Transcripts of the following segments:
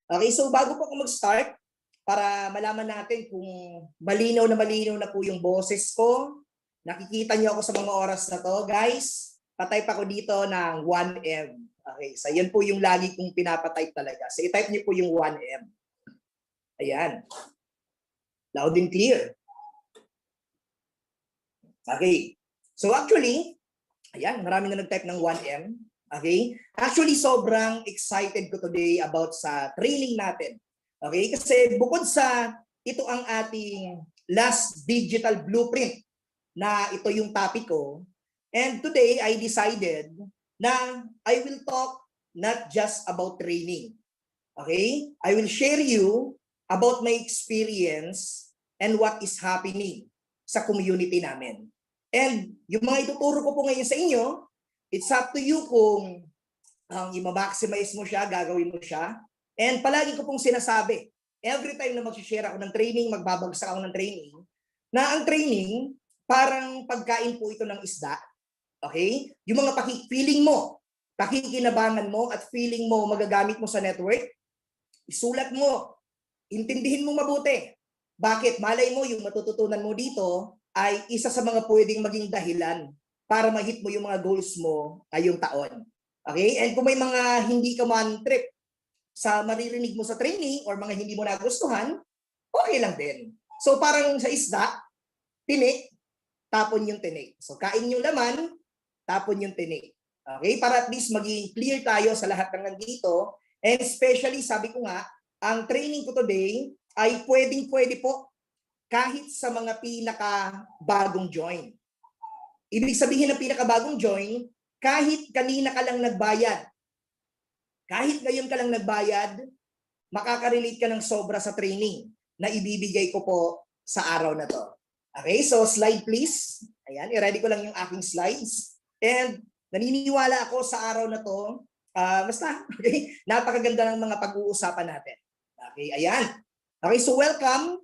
Okay, so bago po ako mag-start, para malaman natin kung malinaw na po yung boses ko, nakikita niyo ako sa mga oras na to, guys, patype ako dito ng 1M. Okay, so yan po yung lagi kong pinapatype talaga. So i-type niyo po yung 1M. Ayan. Loud and clear. Okay. So actually, ayan, marami na nag-type ng 1M. Okay? Actually, sobrang excited ko today about sa training natin. Okay? Kasi bukod sa ito ang ating last digital blueprint na ito yung topic ko. And today, I decided na I will talk not just about training. Okay? I will share you about my experience and what is happening sa community namin. And yung mga ituturo ko po ngayon sa inyo, it's up to you kung i-maximize mo siya, gagawin mo siya. And palagi ko pong sinasabi, every time na mag-share ako ng training, magbabagsak ako ng training, na ang training, parang pagkain po ito ng isda. Okay? Yung mga feeling mo, pakikinabangan mo at feeling mo magagamit mo sa network, isulat mo, intindihin mo mabuti. Bakit? Malay mo yung matututunan mo dito ay isa sa mga pwedeng maging dahilan para ma-hit mo yung mga goals mo ngayong taon. Okay? And kung may mga hindi ka man trip sa maririnig mo sa training or mga hindi mo nagustuhan, okay lang din. So parang sa isda, tinik, tapon yung tinik. So kain yung laman, tapon yung tinik. Okay? Para at least maging clear tayo sa lahat ng nandito. And especially, sabi ko nga, ang training ko today ay pwedeng-pwede po kahit sa mga pinaka-bagong join. Ibig sabihin ng pinaka-bagong join, kahit kanina ka lang nagbayad, kahit ngayon ka lang nagbayad, makaka-relate ka ng sobra sa training na ibibigay ko po sa araw na to. Okay, so slide please. Ayan, i-ready ko lang yung aking slides. And naniniwala ako sa araw na to, basta, okay, napakaganda ng mga pag-uusapan natin. Okay, ayan. Okay, so welcome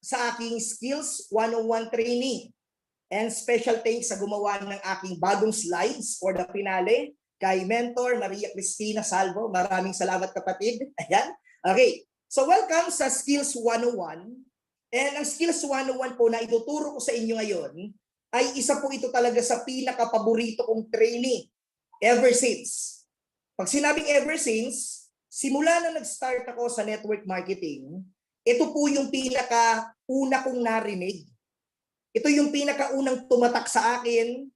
sa aking Skills 101 training. And special thanks sa gumawa ng aking bagong slides for the finale kay Mentor Maria Cristina Salvo. Maraming salamat kapatid. Ayan. Okay. So welcome sa Skills 101. And ang Skills 101 po na ituturo ko sa inyo ngayon ay isa po ito talaga sa pinaka-paborito kong training ever since. Pag sinabing ever since, simula na nag-start ako sa network marketing, ito po yung pinaka-una kong narinig. Ito yung pinaka-unang tumatak sa akin.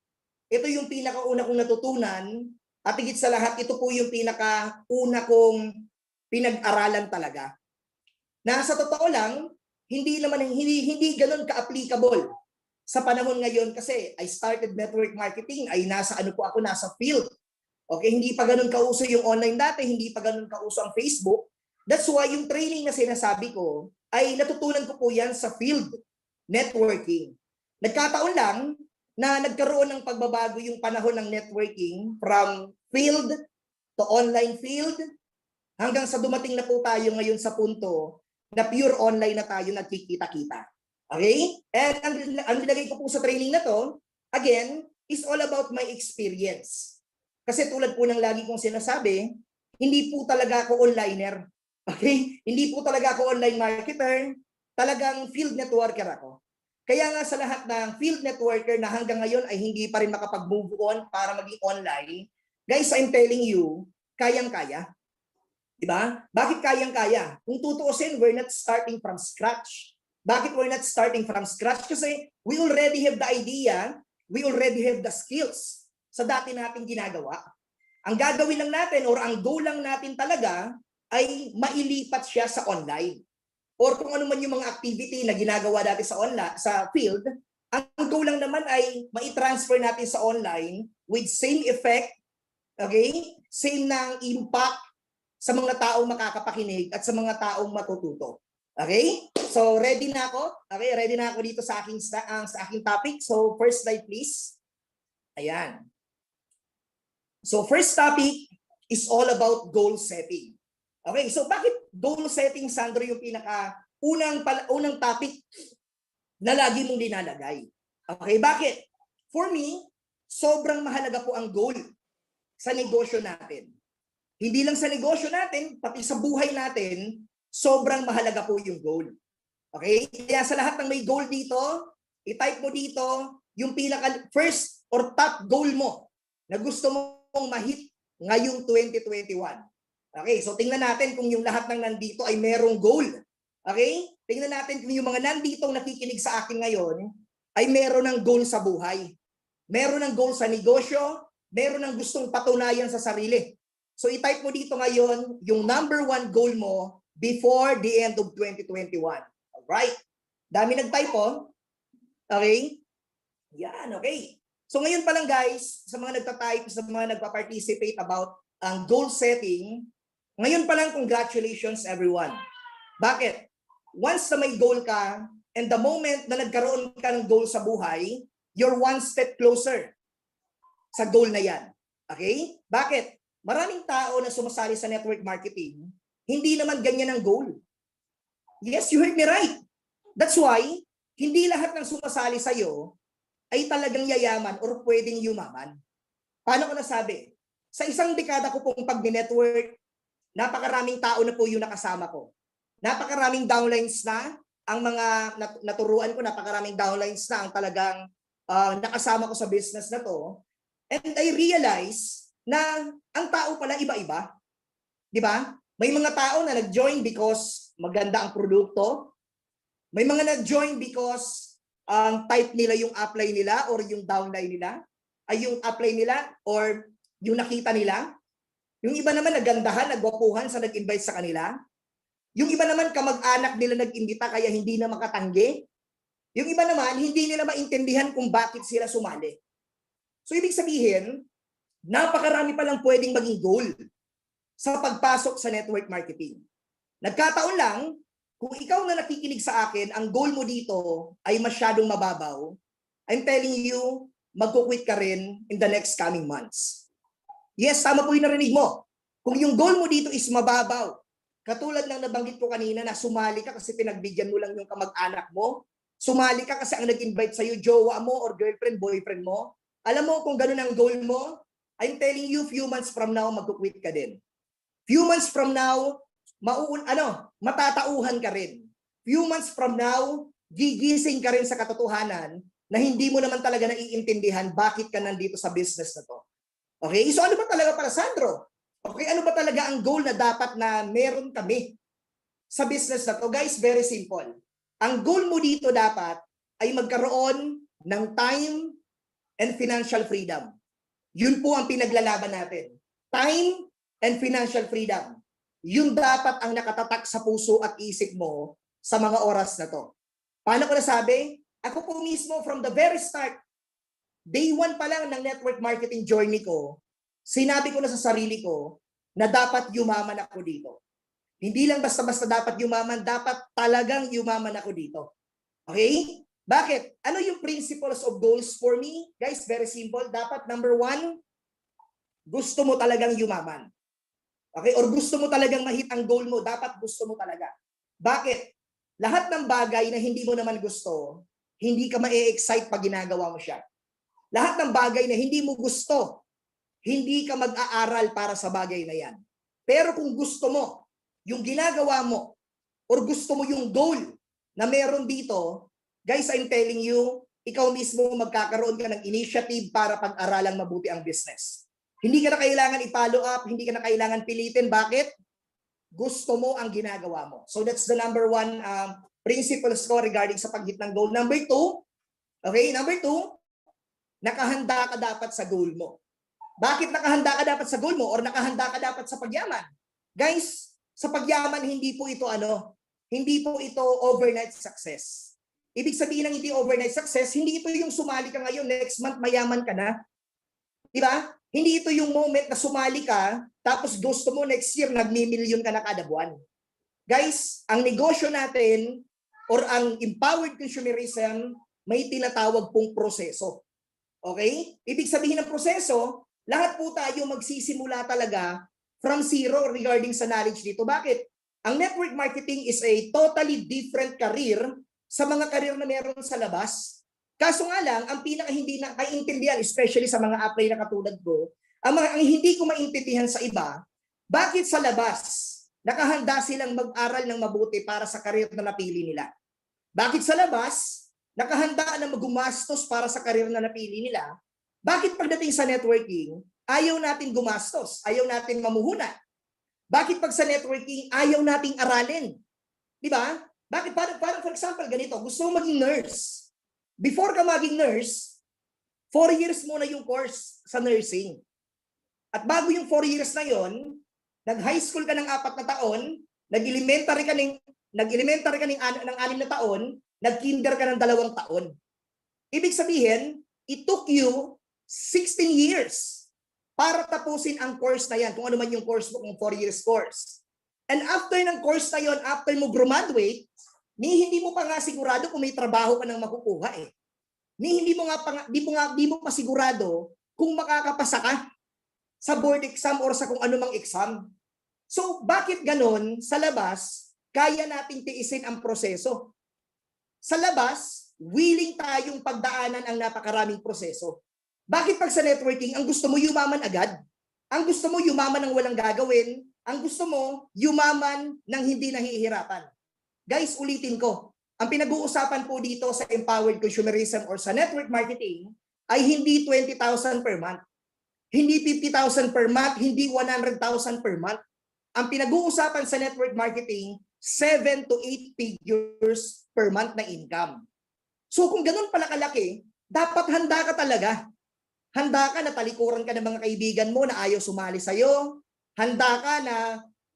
Ito yung pinaka-una kong natutunan. At higit sa lahat, ito po yung pinaka-una kong pinag-aralan talaga. Na sa totoo lang, hindi ganun ka-applicable sa panahon ngayon kasi I started network marketing ay nasa field. Okay, hindi pa ganun kauso yung online dati, hindi pa ganun kauso ang Facebook. That's why yung training na sinasabi ko ay natutunan ko po yan sa field networking. Nagkataon lang na nagkaroon ng pagbabago yung panahon ng networking from field to online field hanggang sa dumating na po tayo ngayon sa punto na pure online na tayo nagkikita-kita. Okay? And ang nilagay ko po sa training na to, again, is all about my experience. Kasi tulad po ng lagi kong sinasabi, hindi po talaga ako onliner. Okay? Hindi po talaga ako online marketer. Talagang field networker ako. Kaya nga sa lahat ng field networker na hanggang ngayon ay hindi pa rin makapag-move on para maging online, guys, I'm telling you, kayang-kaya. Diba? Bakit kayang-kaya? Kung tutuusin, we're not starting from scratch. Bakit we're not starting from scratch? Kasi we already have the idea, we already have the skills sa dati nating ginagawa. Ang gagawin lang natin or ang goal lang natin talaga ay mailipat siya sa online. Or kung ano man yung mga activity na ginagawa dati sa online, sa field, ang goal lang naman ay mai-transfer natin sa online with same effect, okay? Same ng impact sa mga taong makakapakinig at sa mga taong matututo. Okay? So ready na ako? Okay, ready na ako dito sa aking topic. So first slide please. Ayan. So first topic is all about goal setting. Okay, so bakit goal setting, Sandro, yung unang topic na lagi mong dinalagay? Okay, bakit? For me, sobrang mahalaga po ang goal sa negosyo natin. Hindi lang sa negosyo natin, pati sa buhay natin, sobrang mahalaga po yung goal. Okay? Kaya sa lahat ng may goal dito, i-type mo dito yung pinaka first or top goal mo na gusto mong ma-hit ngayong 2021. Okay, so tingnan natin kung yung lahat ng nandito ay merong goal. Okay? Tingnan natin kung yung mga nandito nakikinig sa akin ngayon ay meron ng goal sa buhay. Meron ng goal sa negosyo, meron ng gustong patunayan sa sarili. So i-type mo dito ngayon yung number 1 goal mo before the end of 2021. Alright? Dami nag-type po. Okay? Yan, okay. So ngayon pa lang guys, sa mga nagta-type, sa mga nagpa-participate about ang goal setting, ngayon pa lang congratulations everyone. Bakit? Once na may goal ka, and the moment na nagkaroon ka ng goal sa buhay, you're one step closer sa goal na yan. Okay? Bakit? Maraming tao na sumasali sa network marketing, hindi naman ganyan ang goal. Yes, you heard me right. That's why, hindi lahat ng sumasali sa'yo ay talagang yayaman or pwedeng yumaman. Paano ko nasabi? Sa isang dekada ko pong pag-network, napakaraming tao na po yung nakasama ko. Napakaraming downlines na ang mga naturuan ko, napakaraming downlines na ang talagang nakasama ko sa business na to. And I realize na ang tao pala iba-iba. Di ba? May mga tao na nag-join because maganda ang produkto. May mga nag-join because ang type nila yung apply nila or yung downline nila, ay yung apply nila or yung nakita nila. Yung iba naman nagandahan, nagwapuhan sa nag-invite sa kanila. Yung iba naman kamag-anak nila nag-imbita kaya hindi na makatanggi. Yung iba naman hindi nila maintindihan kung bakit sila sumali. So ibig sabihin, napakarami pa lang pwedeng maging goal sa pagpasok sa network marketing. Nagkataon lang, kung ikaw na nakikinig sa akin, ang goal mo dito ay masyadong mababaw, I'm telling you, magkukwit ka rin in the next coming months. Yes, tama po yung narinig mo. Kung yung goal mo dito is mababaw, katulad ng nabanggit ko kanina na sumali ka kasi pinagbigyan mo lang yung kamag-anak mo, sumali ka kasi ang nag-invite sa'yo, jowa mo or girlfriend, boyfriend mo, alam mo kung ganun ang goal mo, I'm telling you, few months from now, magkukwit ka din. Few months from now, matatauhan ka rin. Few months from now, gigising ka rin sa katotohanan na hindi mo naman talaga naiintindihan bakit ka nandito sa business na to. Okay? So ano ba talaga para Sandro? Okay, ano ba talaga ang goal na dapat na meron kami sa business na to? Guys, very simple. Ang goal mo dito dapat ay magkaroon ng time and financial freedom. Yun po ang pinaglalaban natin. Time and financial freedom. Yun dapat ang nakatatak sa puso at isip mo sa mga oras na to. Paano ko nasabi? Ako po mismo from the very start, day 1 pa lang ng network marketing journey ko, sinabi ko na sa sarili ko na dapat yumaman ako dito. Hindi lang basta-basta dapat yumaman, dapat talagang yumaman ako dito. Okay? Bakit? Ano yung principles of goals for me? Guys, very simple. Dapat number 1, gusto mo talagang yumaman. Okay? Or gusto mo talagang ma-hit ang goal mo, dapat gusto mo talaga. Bakit? Lahat ng bagay na hindi mo naman gusto, hindi ka ma-excite pag ginagawa mo siya. Lahat ng bagay na hindi mo gusto, hindi ka mag-aaral para sa bagay na yan. Pero kung gusto mo, yung ginagawa mo, or gusto mo yung goal na meron dito, guys, I'm telling you, ikaw mismo magkakaroon ka ng initiative para pag-aralang mabuti ang business. Hindi ka na kailangan i-follow up, hindi ka na kailangan pilitin. Bakit? Gusto mo ang ginagawa mo. So that's the number 1 principles ko regarding sa pag-hit ng goal. Number 2, okay, number 2, nakahanda ka dapat sa goal mo. Bakit nakahanda ka dapat sa goal mo or nakahanda ka dapat sa pagyaman? Guys, sa pagyaman hindi po ito hindi po ito overnight success. Ibig sabihin ng hindi overnight success, hindi ito yung sumali ka ngayon, next month mayaman ka na. Di ba? Hindi ito yung moment na sumali ka, tapos gusto mo next year nagmi-million ka na kada buwan. Guys, ang negosyo natin or ang empowered consumerism, may tinatawag pong proseso. Okay? Ibig sabihin ng proseso, lahat po tayo magsisimula talaga from zero regarding sa knowledge dito. Bakit? Ang network marketing is a totally different career sa mga career na meron sa labas. Kaso nga lang, ang pinaka hindi na kaiintindihan, especially sa mga apply na katulad ko, ang hindi ko maintindihan sa iba, Bakit sa labas, nakahanda silang mag-aral ng mabuti para sa career na napili nila? Bakit sa labas, nakahanda na gumastos para sa career na napili nila? Bakit pagdating sa networking, ayaw natin gumastos, ayaw natin mamuhuna? Bakit pag sa networking, ayaw nating aralin? Di ba? Bakit? Parang for example, ganito, gusto mo maging nurse. Before ka maging nurse, 4 years muna yung course sa nursing. At bago yung 4 years na yon, nag-high school ka ng 4 na taon, nag-elementary ka ng 6 na taon, nag-kinder ka ng 2 taon. Ibig sabihin, it took you 16 years para tapusin ang course na yan, kung ano man yung course mo, kung 4 years course. And after ng course na yon, after mo graduate, hindi mo pa nga sigurado kung may trabaho ka nang makukuha eh. Hindi mo pa sigurado kung makakapasa ka sa board exam or sa kung anumang exam. So, bakit ganon sa labas, kaya nating tiisin ang proseso? Sa labas, willing tayong pagdaanan ang napakaraming proseso. Bakit pag sa networking, ang gusto mo yumaman agad? Ang gusto mo yumaman ng walang gagawin? Ang gusto mo yumaman ng hindi nahihirapan? Guys, ulitin ko. Ang pinag-uusapan po dito sa empowered consumerism or sa network marketing ay hindi 20,000 per month. Hindi 50,000 per month, hindi 100,000 per month. Ang pinag-uusapan sa network marketing, 7 to 8 figures per month na income. So kung ganun pala kalaki, dapat handa ka talaga. Handa ka na talikuran ka ng mga kaibigan mo na ayaw sumali sa'yo. Handa ka na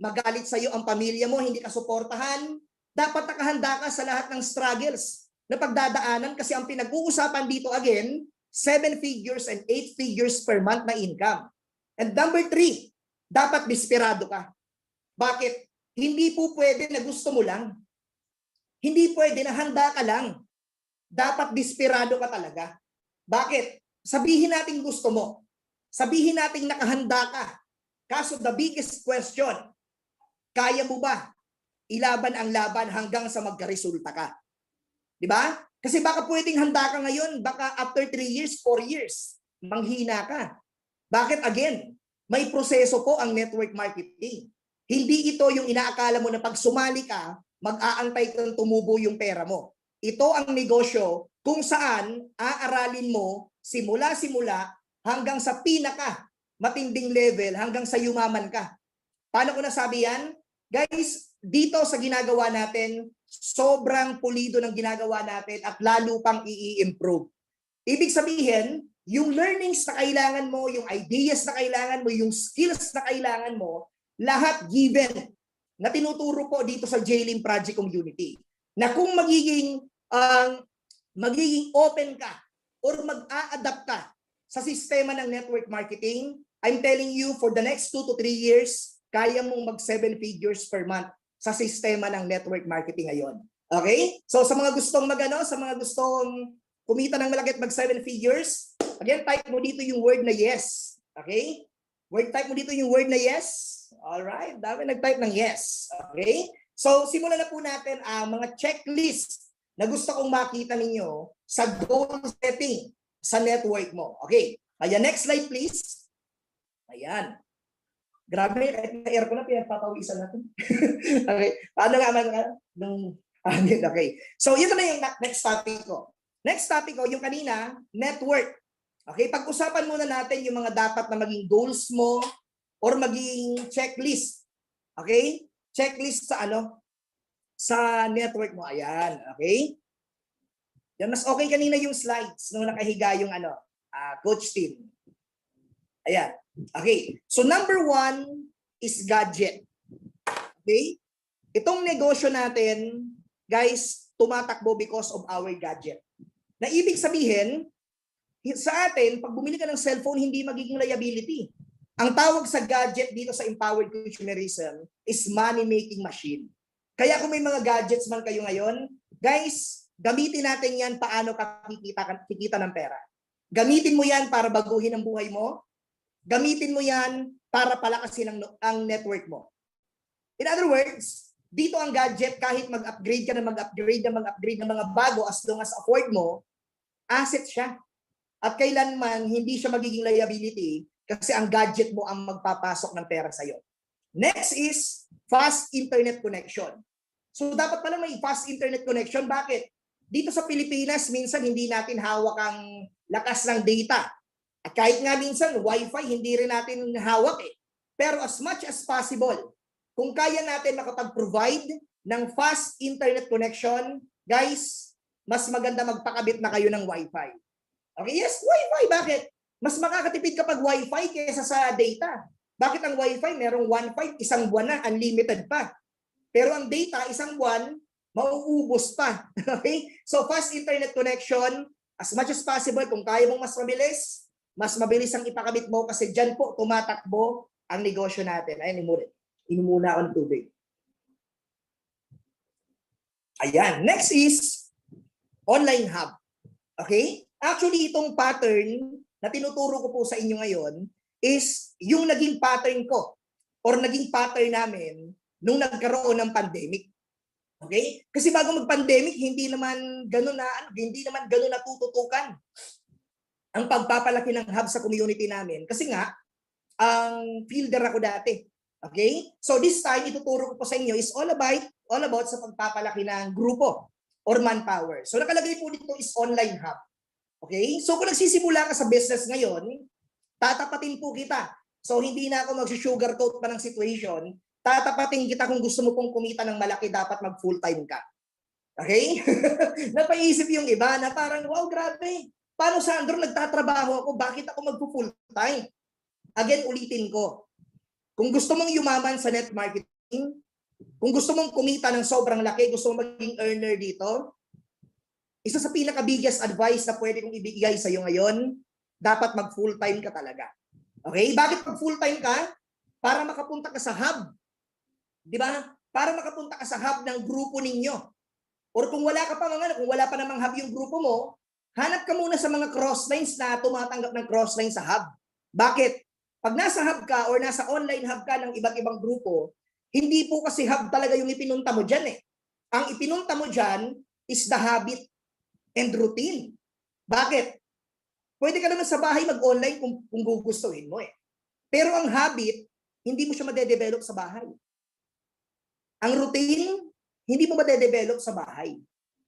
magalit sa'yo ang pamilya mo, hindi ka suportahan. Dapat nakahanda ka sa lahat ng struggles na pagdadaanan kasi ang pinag-uusapan dito again, 7 figures and 8 figures per month na income. And number 3, dapat desperado ka. Bakit? Hindi po pwede na gusto mo lang. Hindi pwede na handa ka lang. Dapat desperado ka talaga. Bakit? Sabihin natin gusto mo. Sabihin natin nakahanda ka. Kaso the biggest question, kaya mo ba ilaban ang laban hanggang sa magkaresulta ka? Di ba? Kasi baka pwedeng handa ka ngayon, baka after 3 years, 4 years, manghina ka. Bakit? Again, may proseso po ang network marketing. Hindi ito yung inaakala mo na pag sumali ka, mag-aantay kang tumubo yung pera mo. Ito ang negosyo kung saan aaralin mo simula-simula hanggang sa pinaka matinding level, hanggang sa yumaman ka. Paano ko nasabi yan? Guys, dito sa ginagawa natin, sobrang pulido ng ginagawa natin at lalo pang i-improve. Ibig sabihin, yung learnings na kailangan mo, yung ideas na kailangan mo, yung skills na kailangan mo, lahat given na tinuturo po dito sa JLIM Project Community. Na kung magiging open ka or mag-a-adapt ka sa sistema ng network marketing, I'm telling you, for the next 2 to 3 years, kaya mong mag 7 figures per month sa sistema ng network marketing ngayon. Okay? So sa mga gustong sa mga gustong kumita ng malaki at mag 7 figures, again, type mo dito yung word na yes. Okay? Type mo dito yung word na yes. Alright, dami nag-type ng yes. Okay? So simulan na po natin ang mga checklist na gusto kong makita ninyo sa goal setting sa network mo. Okay? Ayan, next slide please. Ayan. Grabe, kahit na air ko na, pinagpapawisan natin. Okay. Paano nga okay. So, ito na yung next topic ko. Next topic ko, yung kanina, network. Okay, pag-usapan muna natin yung mga dapat na maging goals mo or maging checklist. Okay? Checklist sa sa network mo. Ayan. Okay? Yan, mas okay kanina yung slides nung nakahiga yung coach team. Ayan. Okay. So number 1 is gadget. Okay? Itong negosyo natin, guys, tumatakbo because of our gadget. Na ibig sabihin, sa atin, pag bumili ka ng cellphone, hindi magiging liability. Ang tawag sa gadget dito sa empowered consumerism is money-making machine. Kaya kung may mga gadgets man kayo ngayon, guys, gamitin natin yan paano ka kikita ng pera. Gamitin mo yan para baguhin ang buhay mo. Gamitin mo yan para palakasin ang network mo. In other words, dito ang gadget, kahit mag-upgrade ka na mag-upgrade ng mga bago, as long as afford mo, asset siya. At kailanman, hindi siya magiging liability kasi ang gadget mo ang magpapasok ng pera sa'yo. Next is fast internet connection. So dapat pala may fast internet connection. Bakit? Dito sa Pilipinas, minsan hindi natin hawak ang lakas ng data. At kahit nga minsan, Wi-Fi, hindi rin natin hawak eh. Pero as much as possible, kung kaya natin makapag-provide ng fast internet connection, guys, mas maganda magpakabit na kayo ng Wi-Fi. Okay, yes, Wi-Fi. Bakit? Mas makakatipid kapag Wi-Fi kaysa sa data. Bakit ang Wi-Fi merong 1.5, isang buwan na, unlimited pa. Pero ang data, isang buwan, mauubos pa. Okay? So fast internet connection, as much as possible, kung kaya mong mas mabilis ang ipakabit mo kasi dyan po tumatakbo ang negosyo natin. Ayan, inimuna ako ng tubig. Ayan. Next is online hub. Okay? Actually, itong pattern na tinuturo ko po sa inyo ngayon is yung naging pattern ko or naging pattern namin nung nagkaroon ng pandemic. Okay? Kasi bago mag-pandemic, hindi naman gano'n natututukan ang pagpapalaki ng hub sa community namin. Kasi nga, ang fielder ako dati. Okay? So this time, ituturo ko po sa inyo is all about sa pagpapalaki ng grupo or manpower. So nakalagay po dito is online hub. Okay? So kung nagsisimula ka sa business ngayon, tatapatin po kita. So hindi na ako mag-sugarcoat pa ng situation. Tatapatin kita kung gusto mo pong kumita ng malaki, dapat mag-full-time ka. Okay? Napaisip yung iba na parang, wow, grabe. Paano, Sandro, nagtatrabaho ako, bakit ako mag-full-time? Again, ulitin ko. Kung gusto mong yumaman sa net marketing, kung gusto mong kumita ng sobrang laki, gusto mong maging earner dito, isa sa pinaka-biggest advice na pwede kong ibigay sa iyo ngayon, dapat mag-full-time ka talaga. Okay? Bakit mag-full-time ka? Para makapunta ka sa hub. Di ba? Para makapunta ka sa hub ng grupo ninyo. Or kung wala ka pa kung wala pa namang hub yung grupo mo, hanap ka muna sa mga crosslines na tumatanggap ng crossline sa hub. Bakit? Pag nasa hub ka or nasa online hub ka ng iba't ibang grupo, hindi po kasi hub talaga yung ipinunta mo dyan eh. Ang ipinunta mo dyan is the habit and routine. Bakit? Pwede ka naman sa bahay mag-online kung gugustuhin mo eh. Pero ang habit, hindi mo siya madedevelop sa bahay. Ang routine, hindi mo madedevelop sa bahay.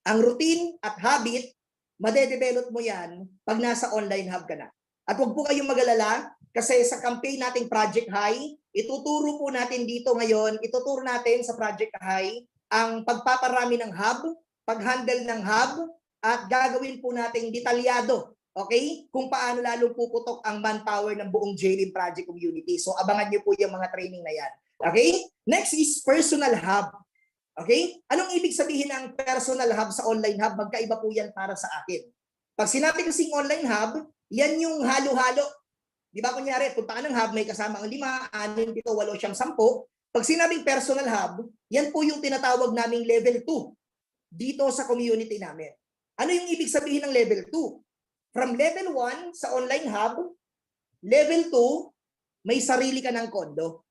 Ang routine at habit, madedevelop mo yan pag nasa online hub ka na. At huwag po kayong mag-alala kasi sa campaign nating Project High, ituturo po natin dito ngayon, ituturo natin sa Project High ang pagpaparami ng hub, pag-handle ng hub, at gagawin po nating detalyado, okay? Kung paano lalong puputok ang manpower ng buong JLIM Project Community. So abangan niyo po yung mga training na yan. Okay? Next is personal hub. Okay? Anong ibig sabihin ng personal hub sa online hub? Magkaiba po yan para sa akin. Pag sinabi kasing online hub, yan yung halo-halo. Di ba kunyari, punta ka ng hub, may kasama ang 5, 6, 7, 8, 9, 10. Pag sinabing personal hub, yan po yung tinatawag naming level 2 dito sa community namin. Ano yung ibig sabihin ng level 2? From level 1 sa online hub, level 2, may sarili ka ng kondo.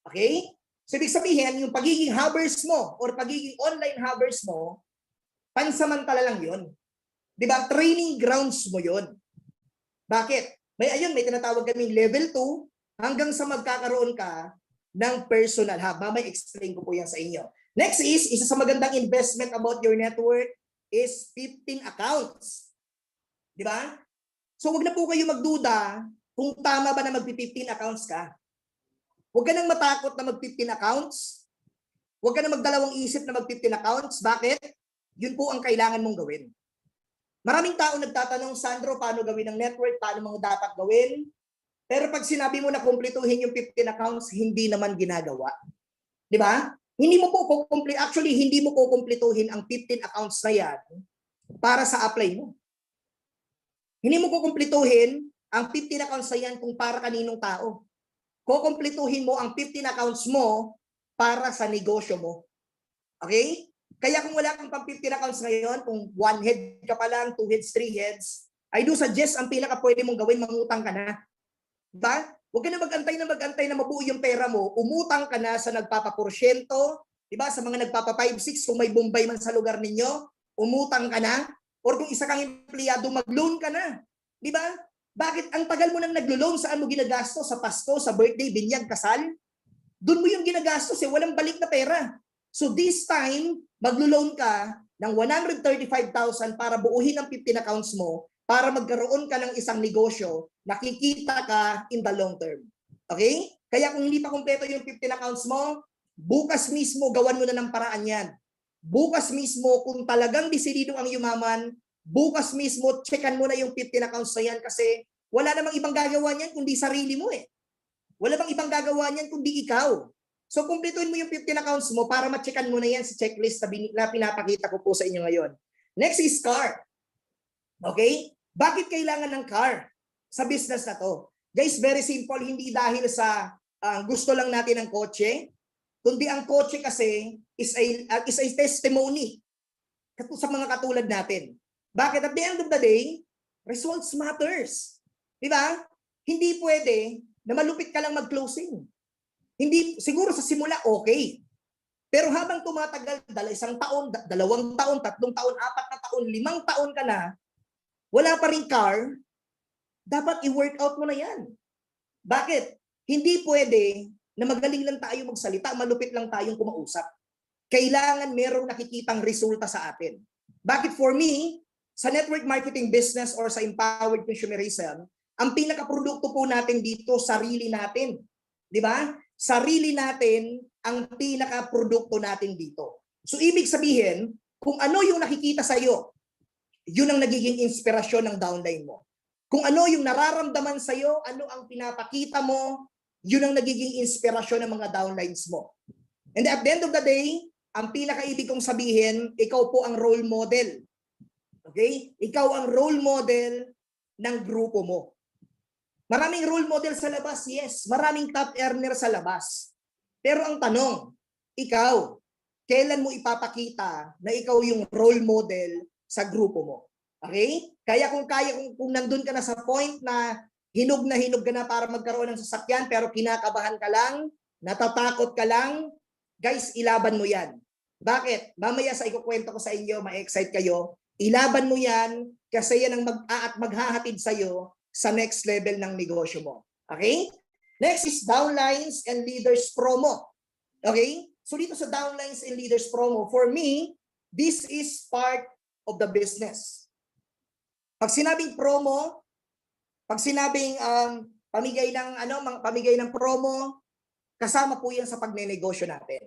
Okay? So, ibig sabihin, yung pagiging hubbers mo or pagiging online hubbers mo, pansamantala lang yun. Di ba? Training grounds mo yun. Bakit? May tinatawag kaming level 2 hanggang sa magkakaroon ka ng personal hub. Mamay explain ko po yan sa inyo. Next is, isa sa magandang investment about your network is 15 accounts. Di ba? So, wag na po kayo magduda kung tama ba na mag-15 accounts ka. Huwag ka nang matakot na mag-15 accounts. Huwag ka nang magdalawang isip na mag-15 accounts. Bakit? Yun po ang kailangan mong gawin. Maraming tao nagtatanong, Sandro, paano gawin ang network? Paano mga dapat gawin? Pero pag sinabi mo na kumpletuhin yung 15 accounts, hindi naman ginagawa. Di ba? Hindi mo po hindi mo kukumpletuhin ang 15 accounts na yan para sa apply mo. Hindi mo kukumpletuhin ang 15 accounts na yan kung para kaninong tao. Kukumpletuhin mo ang 15 accounts mo para sa negosyo mo. Okay? Kaya kung wala kang pang 15 accounts ngayon, kung 1 head ka pa lang, 2 heads, 3 heads, I do suggest ang pinaka pwede mong gawin, mangutang ka na. Diba? Huwag ka na mag-antay na mabuo yung pera mo, umutang ka na sa nagpapaporsyento, diba? Sa mga nagpapa 5-6, kung may Bombay man sa lugar ninyo, umutang ka na. Or kung isa kang empleyado, mag-loan ka na. Diba? Bakit ang tagal mo nang naglo-loan? Saan mo ginagasto? Sa Pasko, sa birthday, binyag, kasal? Doon mo yung ginagastos walang balik na pera. So this time, maglo-loan ka ng 135,000 para buuhin ang 15 accounts mo para magkaroon ka ng isang negosyo, nakikita ka in the long term. Okay? Kaya kung hindi pa kumpleto yung 15 accounts mo, bukas mismo gawan mo na ng paraan yan. Bukas mismo, kung talagang desidido ang yumaman, bukas mismo, checkan mo na yung 15 accounts na yan kasi wala namang ibang gagawa niyan kundi sarili mo Wala bang ibang gagawa niyan kundi ikaw. So, kumpletuhin mo yung 15 accounts mo para ma-checkan mo na yan sa checklist na pinapakita ko po sa inyo ngayon. Next is car. Okay? Bakit kailangan ng car sa business na to? Guys, very simple. Hindi dahil sa gusto lang natin ng kotse, kundi ang kotse kasi is a testimony sa mga katulad natin. Bakit? At the end of the day, results matters. Di ba? Hindi pwede na malupit ka lang mag-closing. Hindi, siguro sa simula, okay. Pero habang tumatagal, isang taon, 2 taon, 3 taon, 4 na taon, 5 taon ka na, wala pa rin car, dapat i-work out mo na yan. Bakit? Hindi pwede na magaling lang tayo magsalita, malupit lang tayong kumausap. Kailangan merong nakikitang resulta sa atin. Bakit? For me, sa network marketing business or sa empowered consumerism, ang pinakaprodukto po natin dito, sarili natin. Di ba? Sarili natin ang pinakaprodukto natin dito. So, ibig sabihin, kung ano yung nakikita sa iyo, yun ang nagiging inspirasyon ng downline mo. Kung ano yung nararamdaman sa iyo, ano ang pinapakita mo, yun ang nagiging inspirasyon ng mga downlines mo. And at the end of the day, ang pinakaibig kong sabihin, ikaw po ang role model. Okay? Ikaw ang role model ng grupo mo. Maraming role model sa labas, yes. Maraming top earner sa labas. Pero ang tanong, ikaw, kailan mo ipapakita na ikaw yung role model sa grupo mo? Okay? Kaya kung nandun ka na sa point na hinog ka na para magkaroon ng sasakyan pero kinakabahan ka lang, natatakot ka lang, guys, ilaban mo yan. Bakit? Mamaya sa ikukwento ko sa inyo, ma-excite kayo, ilaban mo yan kasi yan ang maghahatid sa'yo sa next level ng negosyo mo. Okay? Next is downlines and leaders promo. Okay? So dito sa downlines and leaders promo, for me, this is part of the business. Pag sinabing promo, pag sinabing pamigay ng promo, kasama po yan sa pagnenegosyo natin.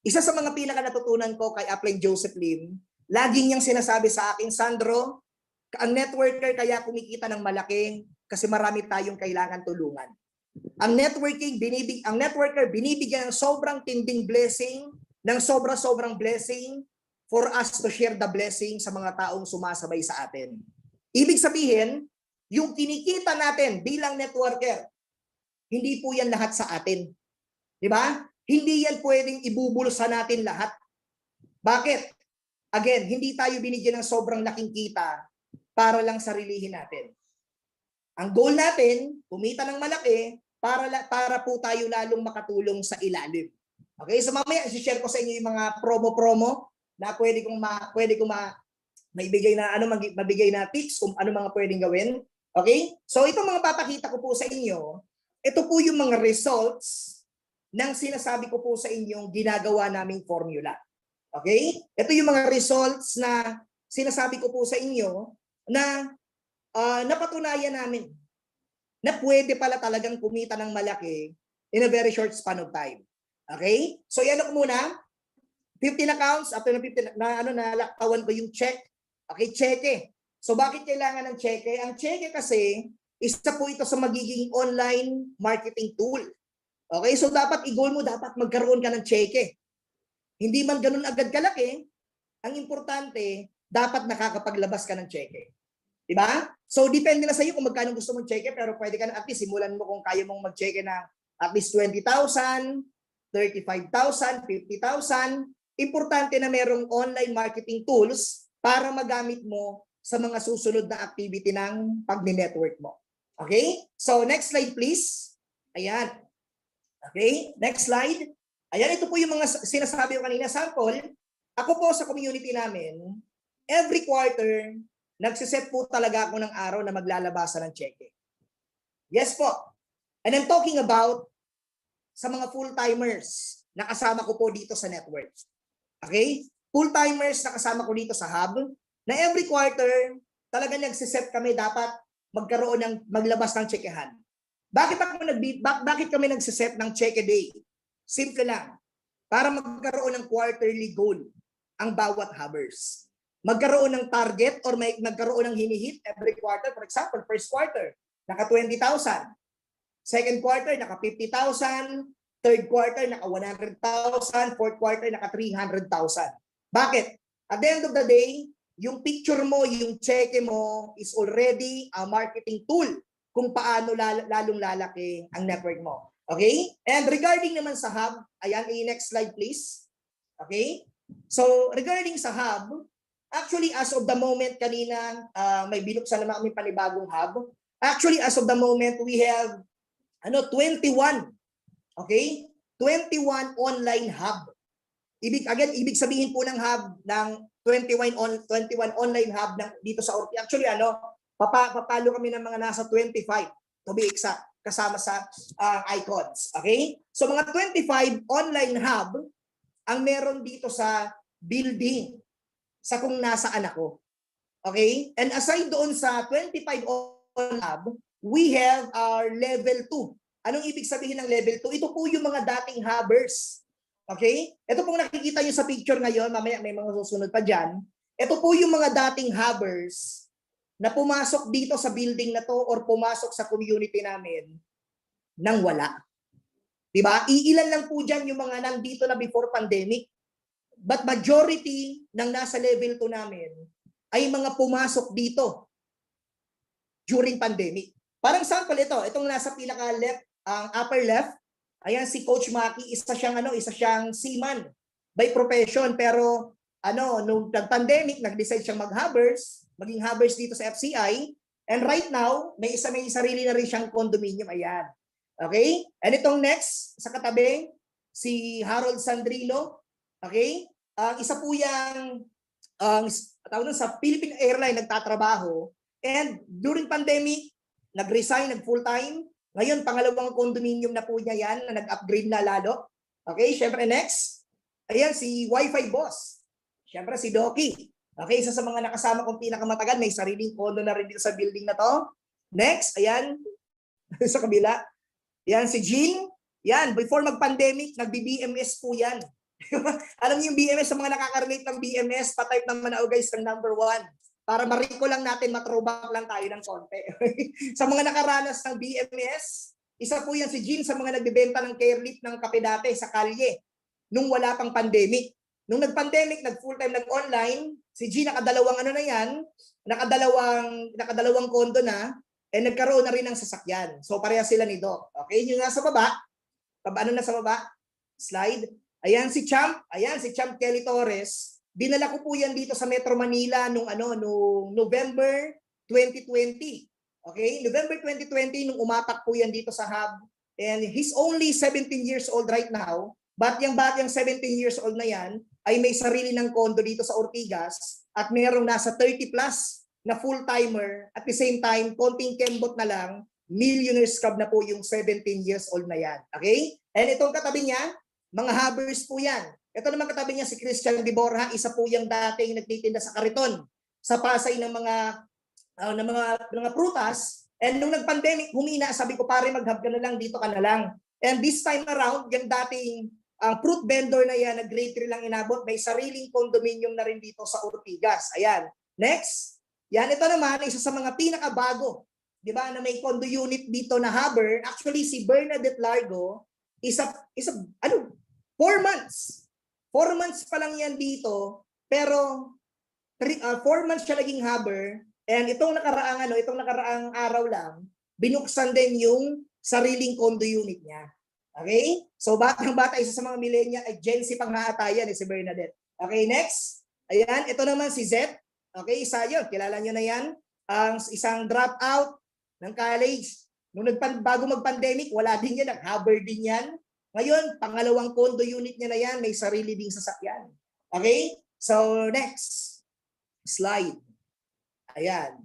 Isa sa mga pinaka natutunan ko kay Upline Joseph Lim, laging niyang sinasabi sa akin, Sandro, ang networker kaya kumikita ng malaki kasi marami tayong kailangan tulungan. Ang networker binibigyan ng sobrang tinding blessing, ng sobrang blessing for us to share the blessing sa mga taong sumasabay sa atin. Ibig sabihin, yung kinikita natin bilang networker, hindi po yan lahat sa atin. Di ba? Hindi yan pwedeng ibubulsa natin lahat. Bakit? Again, hindi tayo binigyan ng sobrang laking kita para lang sarilihin natin. Ang goal natin, kumita ng malaki para po tayo lalong makatulong sa ilalim. Okay? So mamaya i-share ko sa inyo yung mga promo na pwede kong mabigay na tips kung ano mga pwedeng gawin. Okay? So itong mga papakita ko po sa inyo, ito po yung mga results ng sinasabi ko po sa inyong ginagawa naming formula. Okay? Ito yung mga results na sinasabi ko po sa inyo na napatunayan namin na pwede pala talagang kumita ng malaki in a very short span of time. Okay? So yan ako muna. 15 accounts, after ng 15 nalaktawan ko yung check. Okay, cheque. So bakit kailangan ng cheque? Ang cheque kasi isa po ito sa magiging online marketing tool. Okay, so dapat i-goal mo, dapat magkaroon ka ng cheque. Hindi man ganun agad kalaki, ang importante, dapat nakakapaglabas ka ng cheque. Diba? So depende na sa iyo kung magkano gusto mong cheque, pero pwede ka na at least simulan mo kung kaya mong mag-cheque na at least 20,000, 35,000, 50,000. Importante na merong online marketing tools para magamit mo sa mga susunod na activity ng pag-network mo. Okay? So next slide please. Ayan. Okay? Next slide. Ayan, ito po yung mga sinasabi ko kanina. Sample, ako po sa community namin, every quarter, nagsiset po talaga ako ng araw na maglalabasan ng cheque. Yes po. And I'm talking about sa mga full-timers na kasama ko po dito sa network. Okay? Full-timers na kasama ko dito sa hub, na every quarter, talaga nagsiset kami dapat magkaroon ng maglabas ng checkehan. Bakit kami nagsiset ng check a day? Simple lang. Para magkaroon ng quarterly goal ang bawat hubbers. Magkaroon ng target or magkaroon ng hinihit every quarter. For example, first quarter, naka 20,000. Second quarter, naka 50,000. Third quarter, naka 100,000. Fourth quarter, naka 300,000. Bakit? At the end of the day, yung picture mo, yung cheque mo is already a marketing tool kung paano lalong lalaki ang network mo. Okay? And regarding naman sa hub, ayan, next slide please. Okay? So, regarding sa hub, actually as of the moment kanina, may binuksan naman kami panibagong hub. Actually, as of the moment, we have 21. Okay? 21 online hub. Ibig sabihin po ng hub ng 21 online hub dito sa Ortigas. Actually, papalo kami ng mga nasa 25 to be exact, kasama sa icons. Okay? So mga 25 online hub ang meron dito sa building sa kung nasaan ako. Okay? And aside doon sa 25 online hub, we have our level 2. Anong ibig sabihin ng level 2? Ito po yung mga dating hubbers. Okay? Ito pong nakikita nyo sa picture ngayon, mamaya may mga susunod pa dyan. Ito po yung mga dating hubbers na pumasok dito sa building na to or pumasok sa community namin nang wala. Diba? Iilan lang po dyan yung mga nandito na before pandemic. But majority ng nasa level 2 namin ay mga pumasok dito during pandemic. Parang sample ito, itong nasa pinaka-left, ang upper left, ayan si Coach Maki, isa siyang seaman by profession, pero nung nag-pandemic, nag-decide siyang maging hubbers dito sa FCI, and right now, may sarili na rin siyang condominium, ayan. Okay? And itong next, sa katabi, si Harold Sandrino, okay? Isa po yung sa Philippine Airlines nagtatrabaho, and during pandemic, nag-resign, nag-full-time. Ngayon, pangalawang condominium na po niya yan, na nag-upgrade na lalo. Okay, syempre next. Ayan, si Wi-Fi Boss. Syempre si Doki. Okay, isa sa mga nakasama kong pinakamatagal, may sariling condo na rin dito sa building na to. Next, ayan, sa kabila. Ayan, si Jean. Yan, before mag-pandemic, nag-BMS po yan. Alam niyo yung BMS, sa mga nakaka-relate ng BMS, pa-type naman na guys ng number 1. Para mariko lang natin, matrobak lang tayo ng konti. Sa mga nakaranas ng BMS, isa po yan si Jean sa mga nagbebenta ng care lift ng kape dati sa kalye nung wala pang pandemic. Nung nag-pandemic, nag-full-time, nag-online, si Jean nakadalawang kondo na, and nagkaroon na rin ng sasakyan. So pareha sila ni Doc. Okay, yung nasa baba, nasa baba, slide. Ayan si Champ Kelly Torres. Dinala ko po yan dito sa Metro Manila nung November 2020. Okay? November 2020 nung umapak po yan dito sa hub. And he's only 17 years old right now. But yung 17 years old na yan ay may sarili ng kondo dito sa Ortigas at mayroong nasa 30 plus na full-timer. At the same time, konting kembot na lang, millionaire's club na po yung 17 years old na yan. Okay? And itong katabi niya, mga hubbers po yan. Ito naman katabi niya si Christian de Borja, isa po yung dating nagtitinda sa kariton sa Pasay ng mga prutas. And nung nag-pandemic, humina, sabi ko pare mag-hub ka na lang, dito ka na lang. And this time around, yung dating fruit vendor na yan, na grade 3 lang inabot, may sariling condominium na rin dito sa Ortigas. Ayan. Next. Yan, ito naman, isa sa mga pinakabago, di ba, na may condo unit dito na hubber. Actually, si Bernadette Largo, 4 months. 4 months pa lang yan dito, pero 4 months siya naging hubber, and itong nakaraang araw lang, binuksan din yung sariling condo unit niya. Okay? So batang-bata, isa sa mga millennial, Gen Z pang haatayan si Bernadette. Okay, next. Ayan, ito naman si Zet. Okay, isa yun. Kilala nyo na yan. Ang isang dropout ng college. Bago mag-pandemic, wala din yan. Nag-hubber din yan. Ngayon, pangalawang condo unit niya na yan, may sarili ding sasakyan. Okay? So, next slide. Ayan.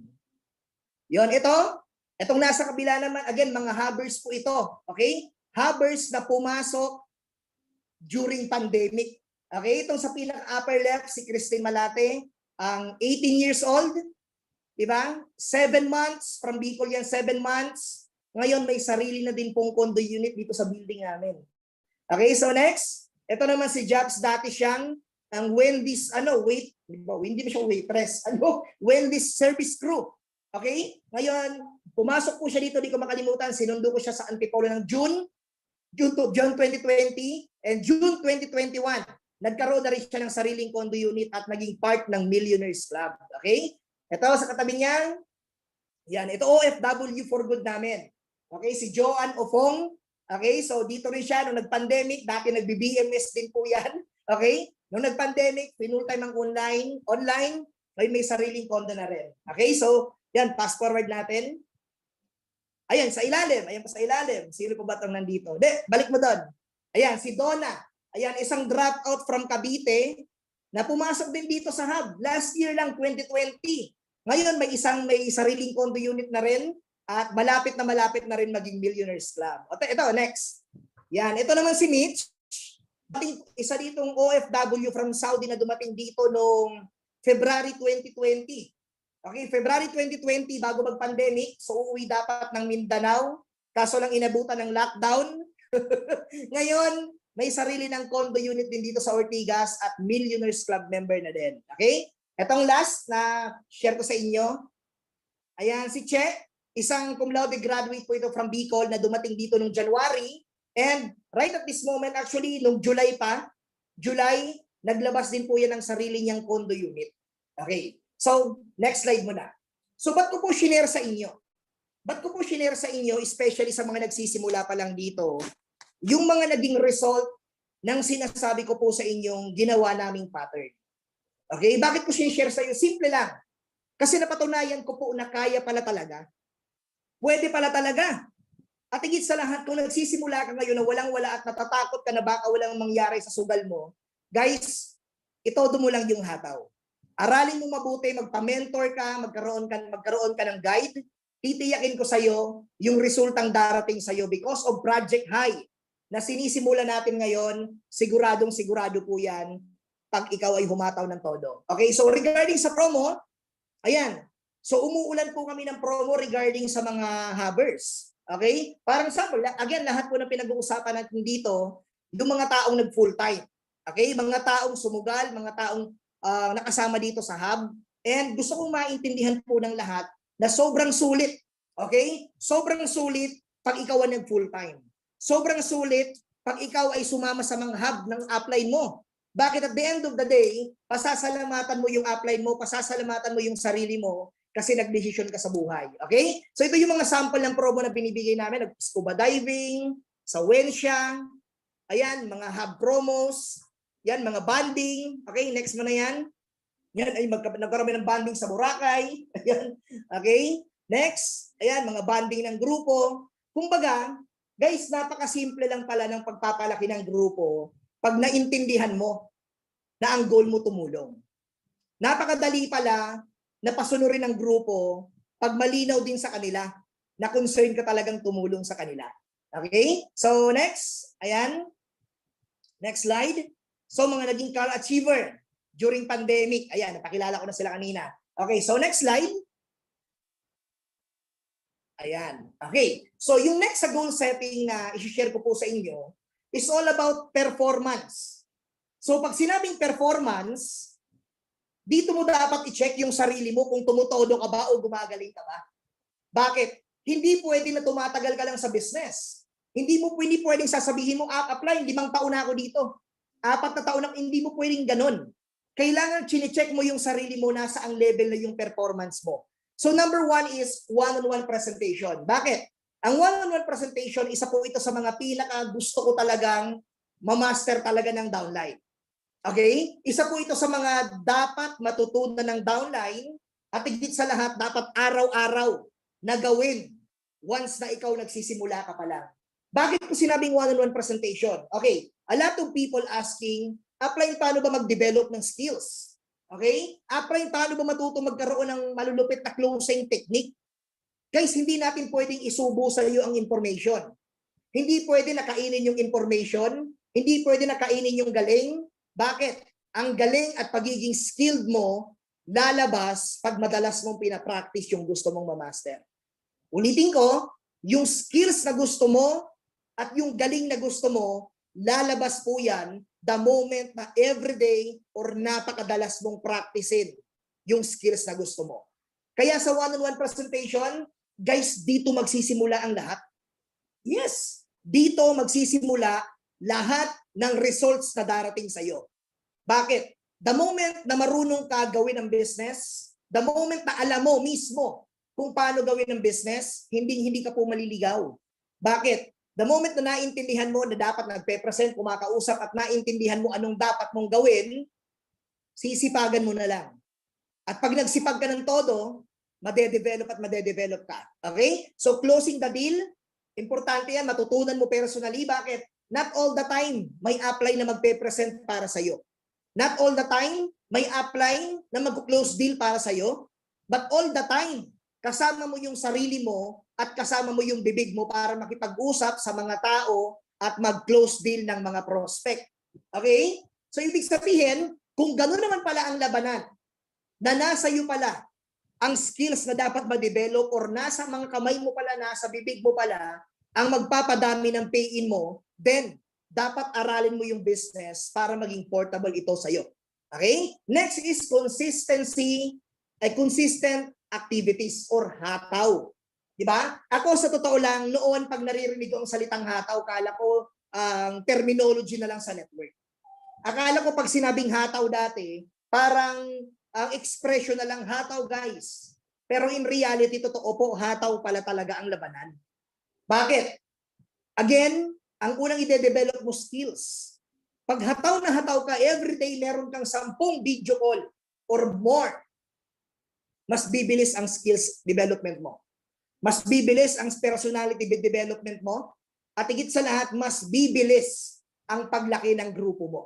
Yon, itong nasa kabila naman, again, mga hubbers po ito. Okay? hubbers na pumasok during pandemic. Okay, itong sa pinaka-upper left, si Christine Malate, ang 18 years old, di ba? 7 months, from Bicol yan, 7 months. Ngayon may sarili na din pong condo unit dito sa building namin. Okay, so next, ito naman si Jobs dati siyang ang Wendy's, hindi ba siya waitress, Wendy's service crew. Okay, ngayon, pumasok po siya dito, di ko makalimutan, sinundo ko siya sa Antipolo ng June 2020 and June 2021. Nagkaroon na rin siya ng sariling condo unit at naging part ng Millionaires Club. Okay? Ito sa katabi niya, yan, ito OFW for good namin. Okay, si Joanne Ofong. Okay, so dito rin siya nung nag-pandemic, dati nagbi-BMS din po yan. Okay? Nung nag-pandemic, full time ang online, ngayon may sariling condo na rin. Okay, so yan, fast forward natin. Ayan, sa ilalim. Ayan pa sa ilalim. Sino pa ba itong nandito? Balik mo doon. Ayan, si Donna. Ayan, isang dropout from Cavite na pumasok din dito sa hub. Last year lang, 2020. Ngayon, may sariling condo unit na rin at malapit na rin maging Millionaires Club. Ito, next. Yan, ito naman si Mitch. Isa ditong OFW from Saudi na dumating dito noong February 2020. Okay, February 2020, bago mag-pandemic, so uuwi dapat ng Mindanao. Kaso lang inabutan ng lockdown. Ngayon, may sarili ng condo unit din dito sa Ortigas at Millionaires Club member na din. Okay? Itong last na share ko sa inyo. Ayan, si Che, isang cum laude graduate po ito from Bicol na dumating dito noong January. And right at this moment, actually, noong July, naglabas din po yan ng sarili niyang condo unit. Okay. So, next slide mo na. So, ba't ko po shinare sa inyo? Especially sa mga nagsisimula pa lang dito, yung mga naging result ng sinasabi ko po sa inyong ginawa naming pattern. Okay? Bakit ko sinishare sa iyo? Simple lang. Kasi napatunayan ko po na kaya pala talaga. Pwede pala talaga. At higit sa lahat, kung nagsisimula ka ngayon na walang-wala at natatakot ka na baka walang mangyari sa sugal mo, guys, itodo mo lang yung hataw. Aralin mo mabuti, magpa-mentor ka, magkaroon ka ng guide. Titiyakin ko sa iyo yung resultang darating sa iyo because of Project High na sinisimula natin ngayon, sigurado po yan pag ikaw ay humataw ng todo. Okay, so regarding sa promo, ayan. So umuulan po kami ng promo regarding sa mga hubbers. Okay? Parang sample, again, lahat po ng pinag-uusapan natin dito, yung mga taong nag-full time. Okay? Mga taong sumugal, mga taong nakasama dito sa hub. And gusto kong maintindihan po ng lahat na sobrang sulit. Okay? Sobrang sulit pag ikaw ay nag-full time. Sobrang sulit pag ikaw ay sumama sa mga hub ng upline mo. Bakit at the end of the day, pasasalamatan mo yung upline mo, pasasalamatan mo yung sarili mo kasi nagdesisyon ka sa buhay. Okay? So ito yung mga sample ng promo na binibigay namin. Scuba diving, sa Wensha, ayan, mga hub promos, yan, mga banding. Okay, next mo na yan. Yan, ay nagkaroon ng banding sa Boracay. Ayan, okay? Next, ayan, mga banding ng grupo. Kumbaga, guys, napakasimple lang pala ng pagpapalaki ng grupo pag naintindihan mo na ang goal mo tumulong. Napakadali pala na pasunurin ng grupo pag malinaw din sa kanila na concern ka talagang tumulong sa kanila. Okay? So next, ayan. Next slide. So mga naging car achiever during pandemic. Ayan, napakilala ko na sila kanina. Okay, so next slide. Ayan. Okay. So yung next sa goal setting na i-share ko po sa inyo is all about performance. So pag sinabing performance, dito mo dapat i-check yung sarili mo kung tumutodo ka ba o gumagaling ka ba. Bakit? Hindi pwede na tumatagal ka lang sa business. Hindi pwedeng sasabihin mo, apply, 5 taon na ako dito. 4 na taon na, hindi mo pwedeng ganun. Kailangan chine-check mo yung sarili mo nasa ang level na yung performance mo. So number 1 is one-on-one presentation. Bakit? Ang one-on-one presentation, isa po ito sa mga pinaka gusto ko talagang ma-master talaga ng downline. Okay? Isa po ito sa mga dapat matutunan ng downline at higit sa lahat, dapat araw-araw na gawin once na ikaw nagsisimula ka pa lang. Bakit ko sinabing one-on-one presentation? Okay, a lot of people asking, apply paano ba mag-develop ng skills? Okay? Apply paano ba matuto magkaroon ng malulupit na closing technique? Guys, hindi natin pwedeng isubo sa iyo ang information. Hindi pwede na kainin yung information, hindi pwede na kainin yung galing. Bakit? Ang galing at pagiging skilled mo lalabas pag madalas mong pinapractice yung gusto mong ma-master. Ulitin ko, yung skills na gusto mo at yung galing na gusto mo, lalabas po yan the moment na everyday or napakadalas mong practicein yung skills na gusto mo. Kaya sa one-on-one presentation, guys, dito magsisimula ang lahat. Yes, dito magsisimula lahat ng results na darating sa iyo. Bakit? The moment na marunong ka gawin ang business, the moment na alam mo mismo kung paano gawin ang business, hindi ka po maliligaw. Bakit? The moment na naintindihan mo na dapat nagpe-present, kumakausap at naintindihan mo anong dapat mong gawin, sisipagan mo na lang. At pag nagsipag ka ng todo, madedevelop ka. Okay? So closing the deal, importante yan, matutunan mo personally. Bakit? Not all the time may apply na magpe-present para sa'yo. Not all the time may apply na mag-close deal para sa'yo. But all the time, kasama mo yung sarili mo at kasama mo yung bibig mo para makipag-usap sa mga tao at mag-close deal ng mga prospect. Okay? So ibig sabihin, kung gano'n naman pala ang labanan, na nasa iyo pala ang skills na dapat ma-develop or nasa mga kamay mo pala, nasa bibig mo pala, ang magpapadami ng pay-in mo, then dapat aralin mo yung business para maging portable ito sa iyo. Okay? Next is consistency, consistent activities or hataw. Diba? Ako sa totoo lang, noon pag naririnig ko ang salitang hataw, kala ko ang terminology na lang sa network. Akala ko pag sinabing hataw dati, parang ang expression na lang hataw guys. Pero in reality, totoo po, hataw pala talaga ang labanan. Bakit? Again, ang unang ide-develop mo skills. Pag hataw na hataw ka, everyday meron kang 10 video call or more, mas bibilis ang skills development mo. Mas bibilis ang personality development mo. At higit sa lahat, mas bibilis ang paglaki ng grupo mo.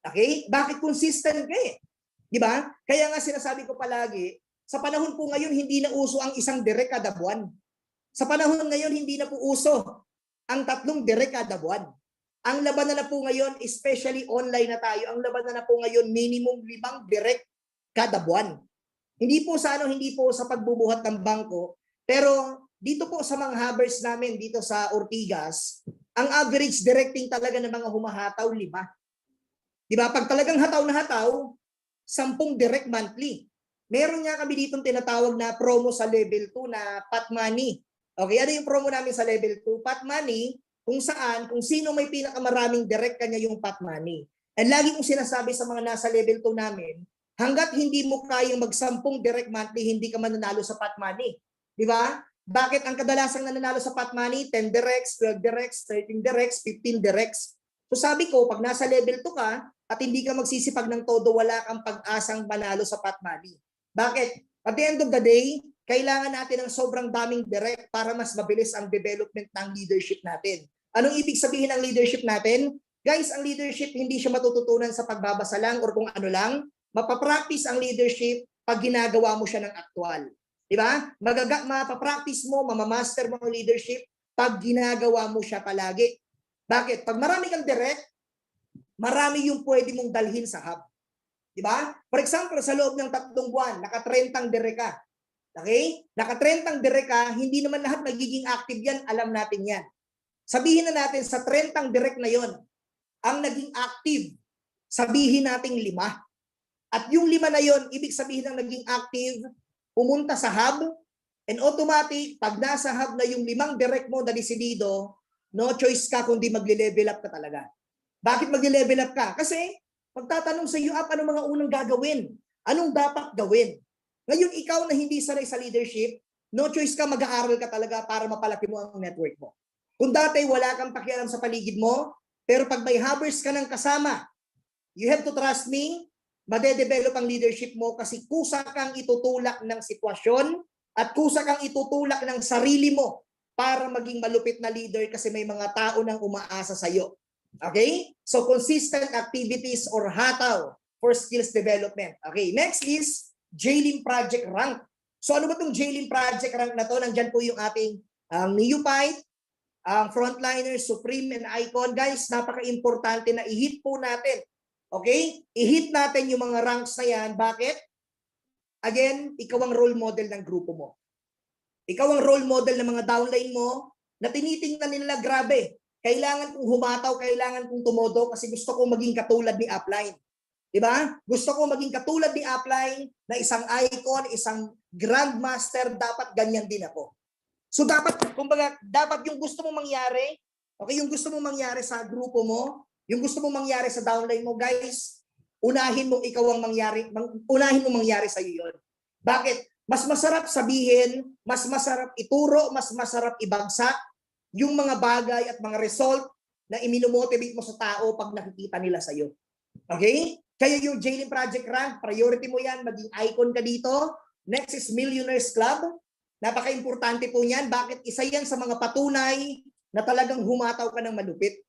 Okay? Bakit consistent ka eh? Di ba? Kaya nga sinasabi ko palagi, sa panahon po ngayon, hindi na uso ang isang direct kada buwan. Sa panahon ngayon, hindi na po uso ang 3 direct kada buwan. Ang labanan na po ngayon, especially online na tayo, ang labanan na po ngayon, minimum 5 direct kada buwan. Hindi po sa pagbubuhat ng bangko, pero dito po sa mga hubbers namin, dito sa Ortigas, ang average directing talaga ng mga humahataw 5. Di ba? Pag talagang hataw na hataw, 10 direct monthly. Meron nga kami dito tinatawag na promo sa level 2 na pot money. Okay, ano yung promo namin sa level 2? Pot money, kung sino may pinakamaraming direct kanya yung pot money. And lagi kong sinasabi sa mga nasa level 2 namin, hanggat hindi mo kayang mag-10 direct monthly, hindi ka mananalo sa pot money. Di ba? Bakit ang kadalasang nananalo sa pot money? 10 directs, 12 directs, 13 directs, 15 directs. So sabi ko, pag nasa level 2 ka, at hindi ka magsisipag ng todo, wala kang pag-asang manalo sa pot money. Bakit? At the end of the day, kailangan natin ng sobrang daming direct para mas mabilis ang development ng leadership natin. Anong ibig sabihin ng leadership natin? Guys, ang leadership hindi siya matututunan sa pagbabasa lang or kung ano lang. Mapapractice ang leadership pag ginagawa mo siya ng aktual. Diba? Mapapractice mo, mamamaster mo ang leadership pag ginagawa mo siya palagi. Bakit? Pag marami kang direct, marami yung pwede mong dalhin sa hub. Diba? For example, sa loob ng 3 buwan, naka-30 direct ka. Okay? Naka-30 direct ka, hindi naman lahat magiging active yan, alam natin yan. Sabihin na natin sa 30 direct na yon, ang naging active, sabihin natin 5. At yung 5 na yon, ibig sabihin ng naging active, pumunta sa hub, and automatic, pag nasa hub na yung 5 direct mo na desidido, no choice ka kundi magle-level up ka talaga. Bakit magle-level up ka? Kasi pagtatanong sa iyo, ano mga unang gagawin? Anong dapat gawin? Ngayon, ikaw na hindi sanay sa leadership, no choice ka, mag-aaral ka talaga para mapalaki mo ang network mo. Kung dati wala kang pakialam sa paligid mo, pero pag may hubbers ka ng kasama, you have to trust me, madedevelop ang leadership mo kasi kusa kang itutulak ng sitwasyon at kusa kang itutulak ng sarili mo para maging malupit na leader kasi may mga tao nang umaasa sa iyo. Okay? So, consistent activities or hataw for skills development. Okay, next is JLIM Project Rank. So, ano ba itong JLIM Project Rank na to? Nandyan po yung ating neophyte, ang Frontliners, Supreme, and Icon. Guys, napaka-importante na i-hit po natin. Okay? I-hit natin yung mga ranks na yan. Bakit? Again, ikaw ang role model ng grupo mo. Ikaw ang role model ng mga downline mo na tinitingnan nila, grabe, kailangan kong humataw, kailangan kong tumodo kasi gusto kong maging katulad ni upline. Diba? Gusto kong maging katulad ni upline na isang icon, isang grandmaster, dapat ganyan din ako. So dapat, kumbaga, dapat yung gusto mong mangyari, okay, yung gusto mong mangyari sa grupo mo, yung gusto mong mangyari sa downline mo, guys, unahin mong ikaw ang mangyari, unahin mong mangyari sa iyo yun. Bakit? Mas masarap sabihin, mas masarap ituro, mas masarap ibagsak yung mga bagay at mga result na iminomotivate mo sa tao pag nakikita nila sa iyo. Okay? Kaya yung Jalen Project Rank, priority mo yan, maging icon ka dito. Next is Millionaires Club. Napaka-importante po niyan. Bakit? Isa yan sa mga patunay na talagang humataw ka ng malupit.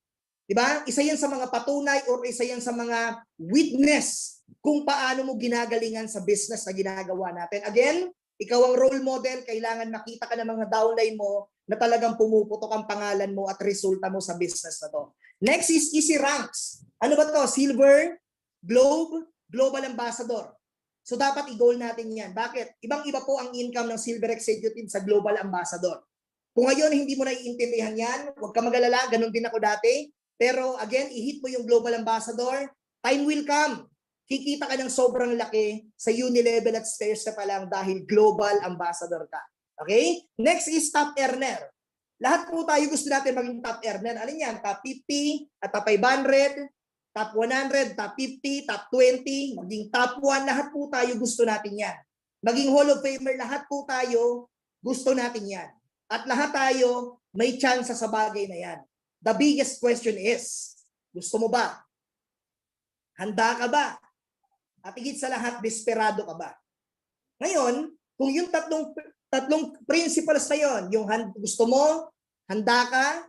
Diba? Isa yan sa mga patunay or isa yan sa mga witness kung paano mo ginagalingan sa business na ginagawa natin. Again, ikaw ang role model, kailangan makita ka ng mga downline mo na talagang pumuputok ang pangalan mo at resulta mo sa business na to. Next is Easy Ranks. Ano ba to? Silver, Globe, Global Ambassador. So dapat i-goal natin yan. Bakit? Ibang-iba po ang income ng Silver Executive sa Global Ambassador. Kung ngayon hindi mo naiintindihan yan, huwag ka mag-alala, ganun din ako dati. Pero again, i-hit mo yung Global Ambassador, time will come. Kikita ka ng sobrang laki sa Unilevel at Stairs ka pa lang dahil Global Ambassador ka. Okay? Next is Top Earner. Lahat po tayo gusto natin maging Top Earner. Alin yan? Top 50, at Top 500, Top 100, Top 50, Top 20, maging Top 1. Lahat po tayo gusto natin yan. Maging Hall of Famer, lahat po tayo gusto natin yan. At lahat tayo may chance sa bagay na yan. The biggest question is, gusto mo ba? Handa ka ba? At higit sa lahat, desperado ka ba? Ngayon, kung yung tatlong principles na yon, yung gusto mo, handa ka,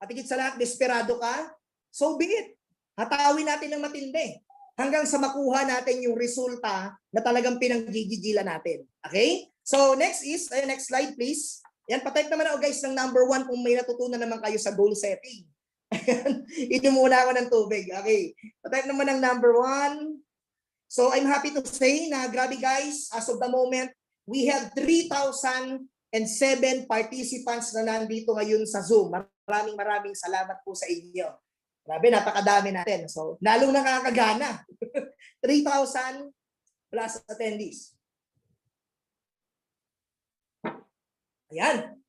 at higit sa lahat, desperado ka, so be it. Hatawin natin ng matindi hanggang sa makuha natin yung resulta na talagang pinanggigigilan natin. Okay? So next is, next slide please. Yan, patype naman ako guys ng number 1 kung may natutunan naman kayo sa goal setting. Inom muna ako ng tubig. Okay. Patype naman ng number 1. So I'm happy to say na grabe guys, as of the moment, we have 3,007 participants na nandito ngayon sa Zoom. Maraming salamat po sa inyo. Grabe, napakadami natin. So, lalong nakakagana. 3,000 plus attendees. Ayan.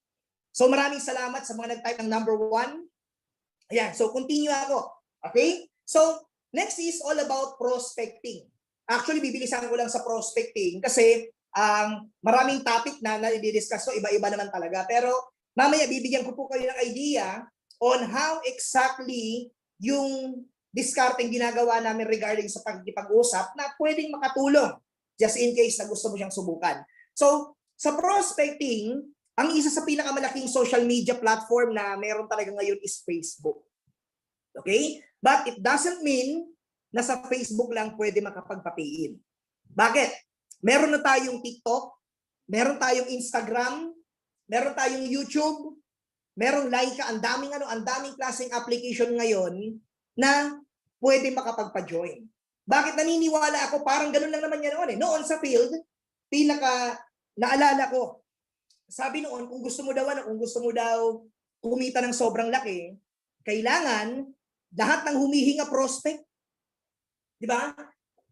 So, maraming salamat sa mga nag-type ng number 1. Ayan. So, continue ako. Okay? So, next is all about prospecting. Actually, bibilisan ko lang sa prospecting kasi maraming topic na i-discuss so iba-iba naman talaga. Pero, mamaya bibigyan ko po kayo ng idea on how exactly yung discarding ginagawa namin regarding sa pagkikipag-usap na pwedeng makatulong just in case na gusto mo siyang subukan. So, sa prospecting, ang isa sa pinakamalaking social media platform na meron talaga ngayon is Facebook. Okay? But it doesn't mean na sa Facebook lang pwede makapagpapiin. Bakit? Meron na tayong TikTok, meron tayong Instagram, meron tayong YouTube, merong Laika, ang daming klaseng application ngayon na pwede makapagpa-join. Bakit naniniwala ako? Parang ganun lang naman yan noon eh. Noon sa field, naalala ko, sabi noon, kung gusto mo daw kumita ng sobrang laki, kailangan lahat ng humihinga prospect. Di ba?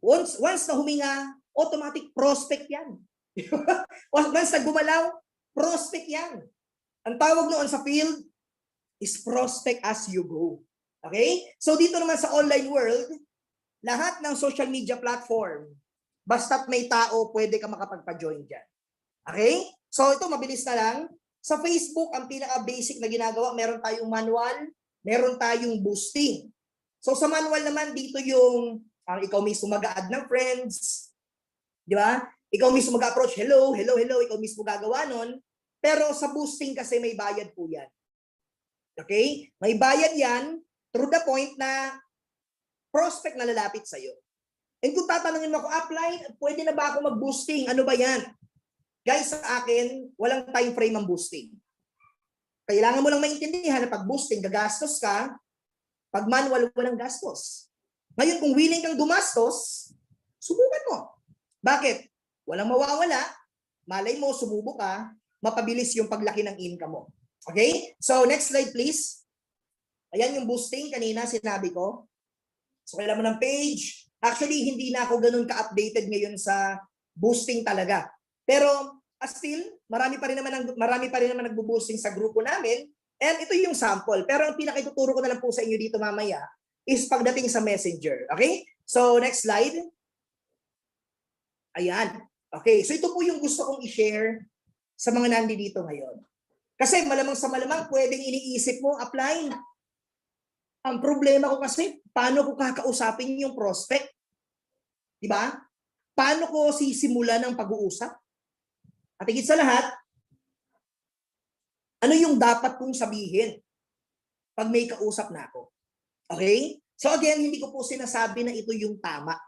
Once na huminga, automatic prospect yan. Once na gumalaw, prospect yan. Ang tawag noon sa field is prospect as you go. Okay? So dito naman sa online world, lahat ng social media platform, basta't may tao, pwede ka makapagpa-join dyan. Okay? So ito, mabilis na lang. Sa Facebook, ang pinaka-basic na ginagawa, meron tayong manual, meron tayong boosting. So sa manual naman, dito yung ikaw mismo mag-a-add ng friends. Di ba? Ikaw mismo mag-approach, hello, ikaw mismo gagawa nun. Pero sa boosting kasi may bayad po yan. Okay? May bayad yan through the point na prospect na lalapit sa'yo. And kung tatanungin mo ako, upline, pwede na ba ako mag-boosting? Ano ba yan? Guys, sa akin, walang time frame ang boosting. Kailangan mo lang maintindihan na pag boosting, gagastos ka. Pag manual, walang gastos. Ngayon, kung willing kang gumastos, subukan mo. Bakit? Walang mawawala. Malay mo, sumubo ka, mapabilis yung paglaki ng income mo. Okay? So, next slide please. Ayan yung boosting, kanina sinabi ko. So, kailangan mo ng page. Actually, hindi na ako ganun ka-updated ngayon sa boosting talaga. Pero, still, marami pa rin naman nagbo-boosting sa grupo namin. And ito yung sample. Pero ang pinaka-ituturo ko na lang po sa inyo dito mamaya is pagdating sa Messenger. Okay? So, next slide. Ayan. Okay. So, ito po yung gusto kong i-share sa mga nandito ngayon. Kasi malamang sa malamang, pwedeng iniisip mo, apply. Ang problema ko kasi, paano ko kakausapin yung prospect? Diba? Paano ko sisimulan ng pag-uusap? At higit sa lahat, ano yung dapat kong sabihin pag may kausap na ako? Okay? So again, hindi ko po sinasabi na ito yung tama.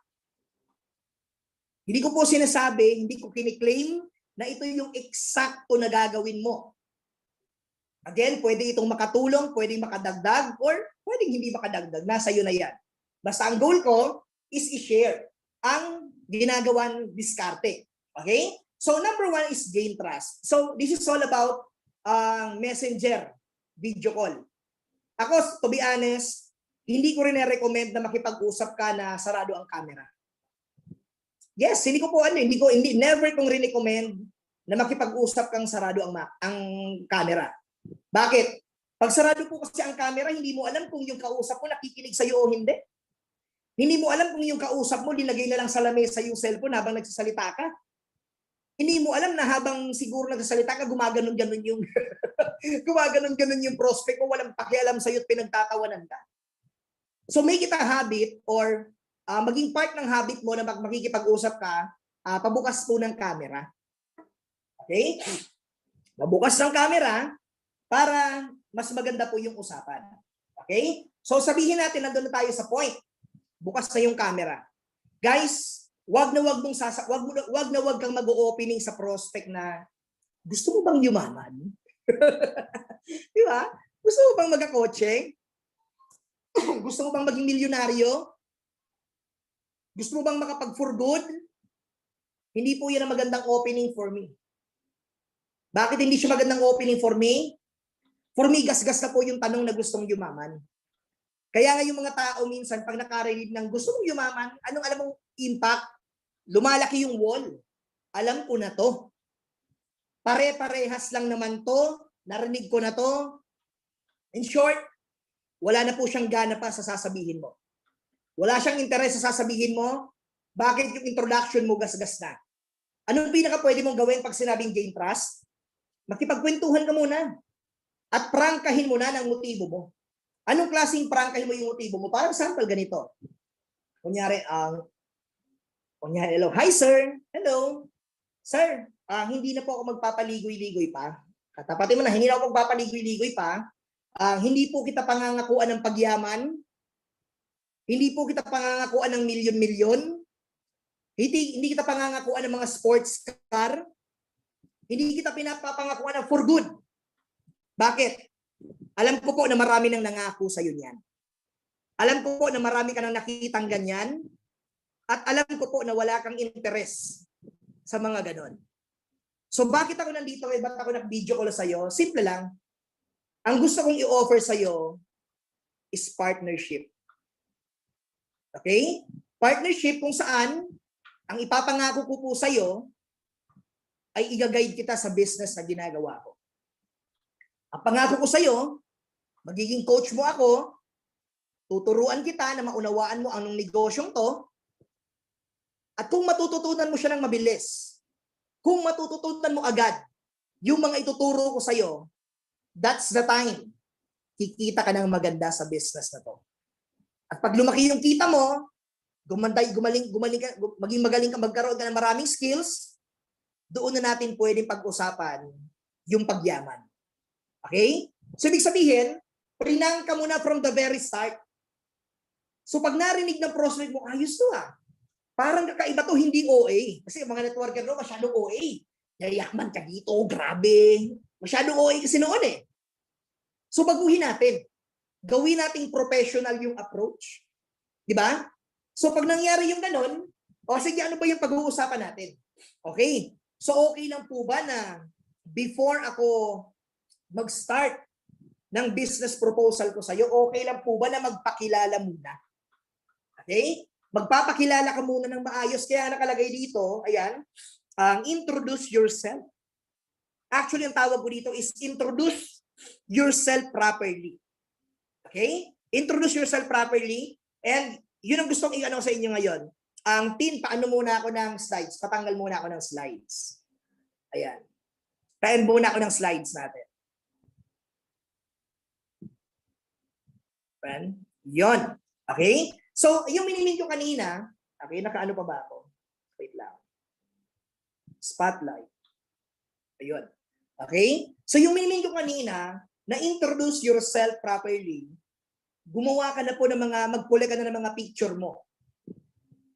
Hindi ko po sinasabi, hindi ko kiniklaim na ito yung eksakto na gagawin mo. Again, pwede itong makatulong, pwede makadagdag, or pwedeng hindi makadagdag. Nasa iyo na yan. Basta ang goal ko is i-share ang ginagawang diskarte. Okay? So number 1 is gain trust. So this is all about Messenger video call. Ako, to be honest, hindi ko rin na-recommend na makipag-usap ka na sarado ang camera. Yes, hindi ko po never kong rin-recommend na makipag-usap kang sarado ang camera. Bakit? Pag sarado po kasi ang camera, hindi mo alam kung yung kausap mo nakikinig sa iyo o hindi. Hindi mo alam kung yung kausap mo linagay na lang sa lamesa yung cellphone habang nagsasalita ka. Hindi mo alam na habang siguro nagsasalita ka, gumaganon-ganon yung gumaganon-ganon yung prospect mo, walang pakialam sa iyo at pinagtatawanan ka. So make it a habit or maging part ng habit mo na makikipag-usap ka, pabukas po ng camera. Okay? Pabukas ng camera para mas maganda po yung usapan. Okay? So sabihin natin, nandun na tayo sa point. Bukas na yung camera. Guys, wag na wag kang mag-o-opening sa prospect na gusto mo bang yumaman? Di ba? Gusto mo bang magkakotse? Gusto mo bang maging milyonaryo? Gusto mo bang makapag-for good? Hindi po yan ang magandang opening for me. Bakit hindi siya magandang opening for me? For me, gasgas na po yung tanong na gustong yumaman. Kaya nga yung mga tao minsan, pag nakarinig ng gusto mong yumaman, anong alam mong impact? Lumalaki yung wall. Alam ko na to. Pare-parehas lang naman to. Narinig ko na to. In short, wala na po siyang gana pa sa sasabihin mo. Wala siyang interes sa sasabihin mo. Bakit yung introduction mo gasgas na? Anong pinaka pwede mong gawin pag sinabing gain trust? Makipagkwentuhan ka muna. At prangkahin mo na ng motibo mo. Anong klaseng prangkahin mo yung motibo mo? Para example, ganito. Kunyari, hello. Hi, sir. Hello. Sir, hindi na po ako magpapaligoy-ligoy pa. Katapatin mo na, hindi na ako magpapaligoy-ligoy pa. Hindi po kita pangangakuan ng pagyaman. Hindi po kita pangangakuan ng milyon-milyon. Hindi kita pangangakuan ng mga sports car. Hindi kita pinapapangakuan ng for good. Bakit? Alam ko po na marami nang nangako sa iyo niyan. Alam ko po na marami ka nang nakitang ganyan. At alam ko po na wala kang interes sa mga ganon. So bakit ako nandito? Ba't ako nag-video call sa iyo? Simple lang. Ang gusto kong i-offer sa iyo is partnership. Okay? Partnership kung saan ang ipapangako ko po sa iyo ay i-guide kita sa business na ginagawa ko. Ang pangako ko sa iyo, magiging coach mo ako, tuturuan kita na maunawaan mo ang negosyong to, at kung matututunan mo siya ng mabilis, kung matututunan mo agad yung mga ituturo ko sa iyo, that's the time kikita ka ng maganda sa business na to. At pag lumaki yung kita mo, maging magaling ka, magkaroon ka ng maraming skills, doon na natin pwedeng pag-usapan yung pagyaman. Okay? So, ibig sabihin, prinang ka muna from the very start. So, pag narinig ng prospect mo, ayos to ah. Parang kakaiba to, hindi OA. Kasi mga networker no, masyadong OA. Yayakman ka dito, grabe. Masyadong OA kasi noon eh. So baguhin natin. Gawin nating professional yung approach. Di ba? So pag nangyari yung ganun, o sige, ano ba yung pag-uusapan natin? Okay. So okay lang po ba na before ako mag-start ng business proposal ko sa'yo, okay lang po ba na magpakilala muna? Okay? Magpapakilala ka muna ng maayos. Kaya nakalagay dito, ayan, introduce yourself. Actually, ang tawag ko dito is introduce yourself properly. Okay? Introduce yourself properly. And yun ang gustong i-ano sa inyo ngayon. Ang paano muna ako ng slides? Patanggal muna ako ng slides. Ayan. Paano muna ako ng slides natin. Ayan. Yun. Okay? So, yung minimin ko kanina, okay, nakaano pa ba ako? Wait lang. Spotlight. Ayun. Okay? So, yung minimin ko kanina, na-introduce yourself properly, gumawa ka na po ng mga, magpuli ka na ng mga picture mo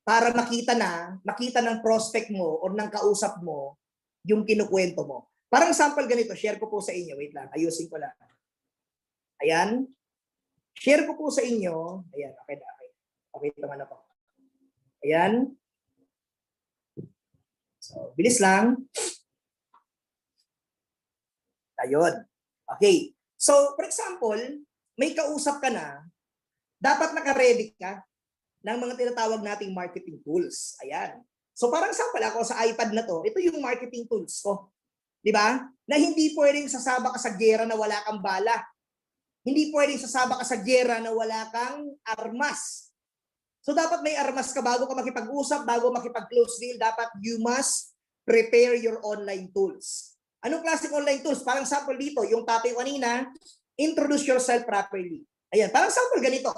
para makita ng prospect mo or ng kausap mo yung kinukwento mo. Parang sample ganito, share ko po sa inyo. Wait lang, ayusin ko lang. Ayan. Share ko po sa inyo. Ayan, okay na. Okay, naman ako. Ayan. So, bilis lang. Ayun. Okay. So, for example, may kausap ka na, dapat naka-ready ka ng mga tinatawag nating marketing tools. Ayan. So, parang sample ako sa iPad na to, ito yung marketing tools ko. Di ba? Na hindi pwedeng sasaba ka sa gera na wala kang bala. Hindi pwedeng sasaba ka sa gera na wala kang armas. So, dapat may armas ka bago ka makipag-usap, bago makipag-close deal, dapat you must prepare your online tools. Anong klaseng online tools? Parang sample dito, yung topic kanina, introduce yourself properly. Ayan, parang sample ganito.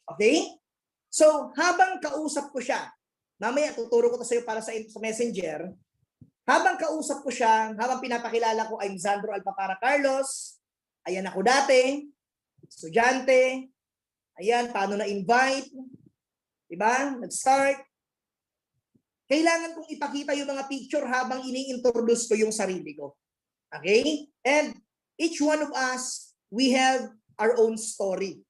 Okay? So, habang kausap ko siya, mamaya tuturo ko to sa iyo para sa Messenger, habang kausap ko siya, habang pinapakilala ko, I'm Sandro Alpapara Carlos, ayan ako dati, estudyante, ayan, paano na-invite, diba? Nag-start. Kailangan kong ipakita yung mga picture habang ini-introduce ko yung sarili ko. Okay? And each one of us, we have our own story.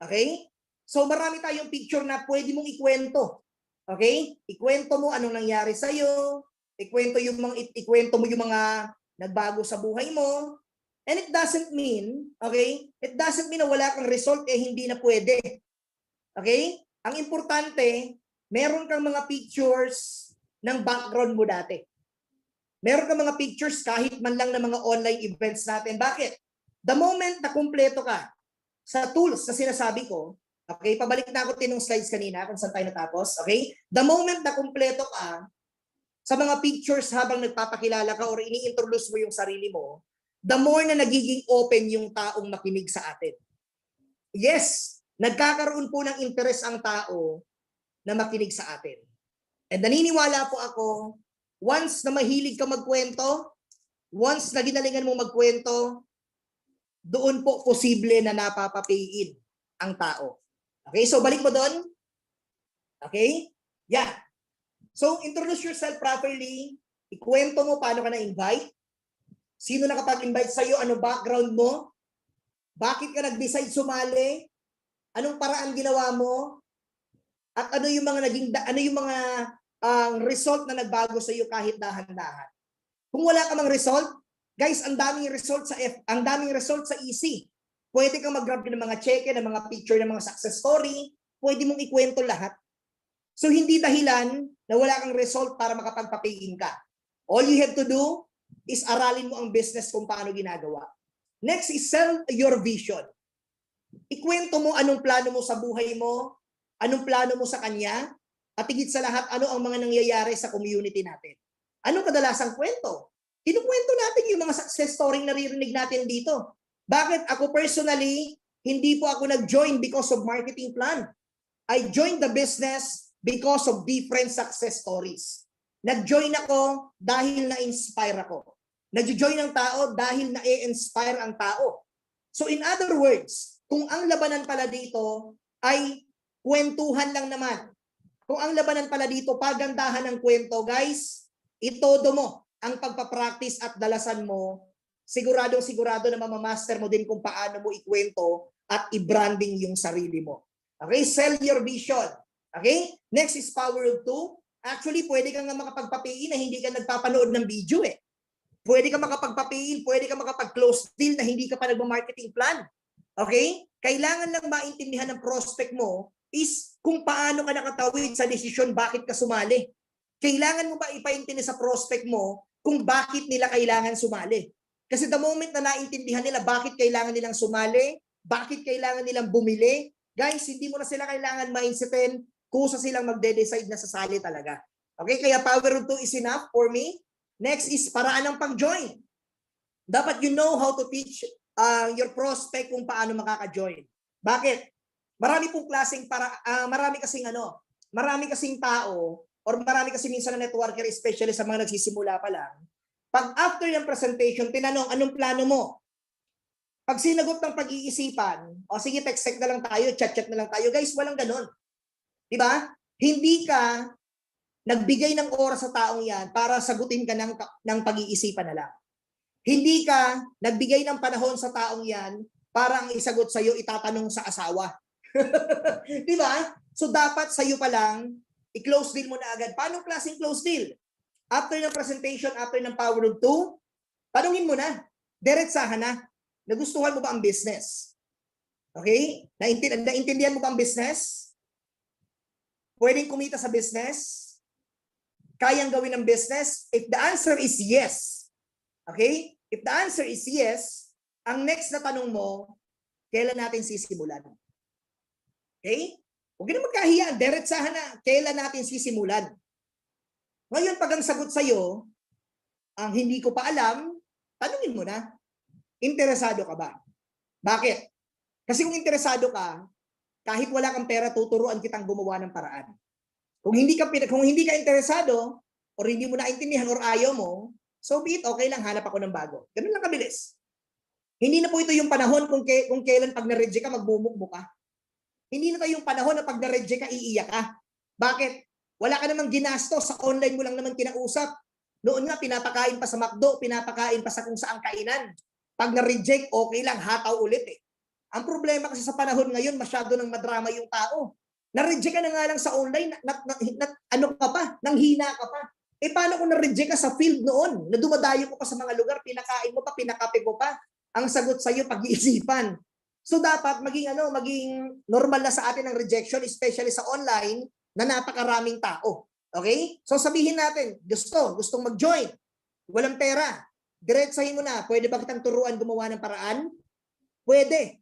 Okay? So marami tayong picture na pwede mong ikwento. Okay? Ikwento mo anong nangyari sa'yo, ikwento mo yung mga nagbago sa buhay mo. And it doesn't mean, okay? It doesn't mean na wala kang result hindi na pwede. Okay? Ang importante, meron kang mga pictures ng background mo dati. Meron kang mga pictures kahit man lang ng mga online events natin. Bakit? The moment na kumpleto ka sa tools na sinasabi ko, okay, pabalik na ako tinong slides kanina kung saan tayo natapos, okay? The moment na kumpleto ka sa mga pictures habang nagpapakilala ka or ini-introduce mo yung sarili mo, the more na nagiging open yung taong makinig sa atin. Yes, nagkakaroon po ng interest ang tao na makinig sa atin. And naniniwala po ako, once na mahilig ka magkwento, once na ginalingan mo magkwento, doon po posible na napapapayin ang tao. Okay, so balik mo doon. Okay? Yeah. So, introduce yourself properly. Ikwento mo paano ka na-invite. Sino nakapag-invite sa'yo? Ano background mo? Bakit ka nag-decide sumali? Anong paraan ginawa mo? At ano yung mga result na nagbago sa iyo kahit dahan-dahan? Kung wala ka mang result, guys, ang daming result sa easy. Pwede kang mag-grab ng mga check, ng mga picture, ng mga success story. Pwede mong ikwento lahat. So hindi dahilan na wala kang result para makapagpapayin ka. All you have to do is aralin mo ang business kung paano ginagawa. Next is sell your vision. Ikwento mo anong plano mo sa buhay mo, anong plano mo sa kanya, at higit sa lahat, ano ang mga nangyayari sa community natin. Anong kadalasang kwento? Kinukwento natin yung mga success story na naririnig natin dito. Bakit? Ako personally, hindi po ako nag-join because of marketing plan. I joined the business because of different success stories. Nag-join ako dahil na-inspire ako. Nag-join ang tao dahil na-inspire ang tao. So in other words, kung ang labanan pala dito ay kwentuhan lang naman, kung ang labanan pala dito pagandahan ng kwento, guys, itodo mo ang pagpapractice at dalasan mo Siguradong-sigurado na mamamaster mo din kung paano mo ikwento at i-branding yung sarili mo. Okay? Sell your vision. Okay? Next is power of two. Actually, pwede kang nga makapagpapiin na hindi ka nagpapanood ng video eh. Pwede ka makapagpapiin, pwede ka makapag-close deal na hindi ka pa nagma-marketing plan. Okay? Kailangan lang maintindihan ng prospect mo is kung paano ka nakatawid sa desisyon bakit ka sumali. Kailangan mo ba ipaintindi sa prospect mo kung bakit nila kailangan sumali. Kasi the moment na naintindihan nila bakit kailangan nilang sumali, bakit kailangan nilang bumili, guys, hindi mo na sila kailangan mindsetin kusa silang magde-decide na sasali talaga. Okay? Kaya power of two is enough for me. Next is paraan ng pag-join. Dapat you know how to teach your prospect kung paano makaka-join. Bakit? Marami pong klaseng marami kasing tao or marami kasi minsan na networker, especially sa mga nagsisimula pa lang. Pag after ng presentation, tinanong, anong plano mo? Pag sinagot ng pag-iisipan, o sige, text na lang tayo, chat na lang tayo. Guys, walang ganun. Diba? Hindi ka nagbigay ng oras sa taong yan para sagutin ka ng pag-iisipan na lang. Hindi ka nagbigay ng panahon sa taong yan para ang isagot sa'yo itatanong sa asawa. Diba? So dapat sa'yo pa lang, i-close deal mo na agad. Paano klaseng close deal? After ng presentation, after ng power of two, tanungin mo na. Diretsahan na. Nagustuhan mo ba ang business? Okay? Naintindihan mo ba ang business? Pwedeng kumita sa business? Kayang gawin ng business? If the answer is yes, okay? If the answer is yes, ang next na tanong mo, kailan natin sisimulan? Okay? Huwag na magkahiyaan, diretsahan na, kailan natin sisimulan? Ngayon, pag ang sagot sa'yo, ang hindi ko pa alam, tanungin mo na, interesado ka ba? Bakit? Kasi kung interesado ka, kahit wala kang pera, tuturuan kitang gumawa ng paraan. Kung hindi ka interesado, or hindi mo naintindihan or ayaw mo, so be it, okay lang, hanap ako ng bago. Ganun lang kabilis. Hindi na po ito yung panahon kung kailan pag na-reject ka, magmumukbo ka. Hindi na ito yung panahon na pag na-reject ka, iiyak ka. Bakit? Wala ka namang ginastos, sa online mo lang naman kinausap. Noon nga, pinapakain pa sa McDo, pinapakain pa sa kung saang kainan. Pag na-reject, okay lang, hataw ulit eh. Ang problema kasi sa panahon ngayon, masyado nang madrama yung tao. Na-reject ka na nga lang sa online, nanghina ka pa. Eh paano kung na-reject ka sa field noon? Na dumadayo ko pa sa mga lugar, pinakain mo pa, pinakape mo pa. Ang sagot sa'yo, pag-iisipan. So dapat maging normal na sa atin ang rejection, especially sa online, na napakaraming tao. Okay? So sabihin natin, gustong mag-join. Walang pera. Diretsahin mo na, pwede ba kitang turuan gumawa ng paraan? Pwede.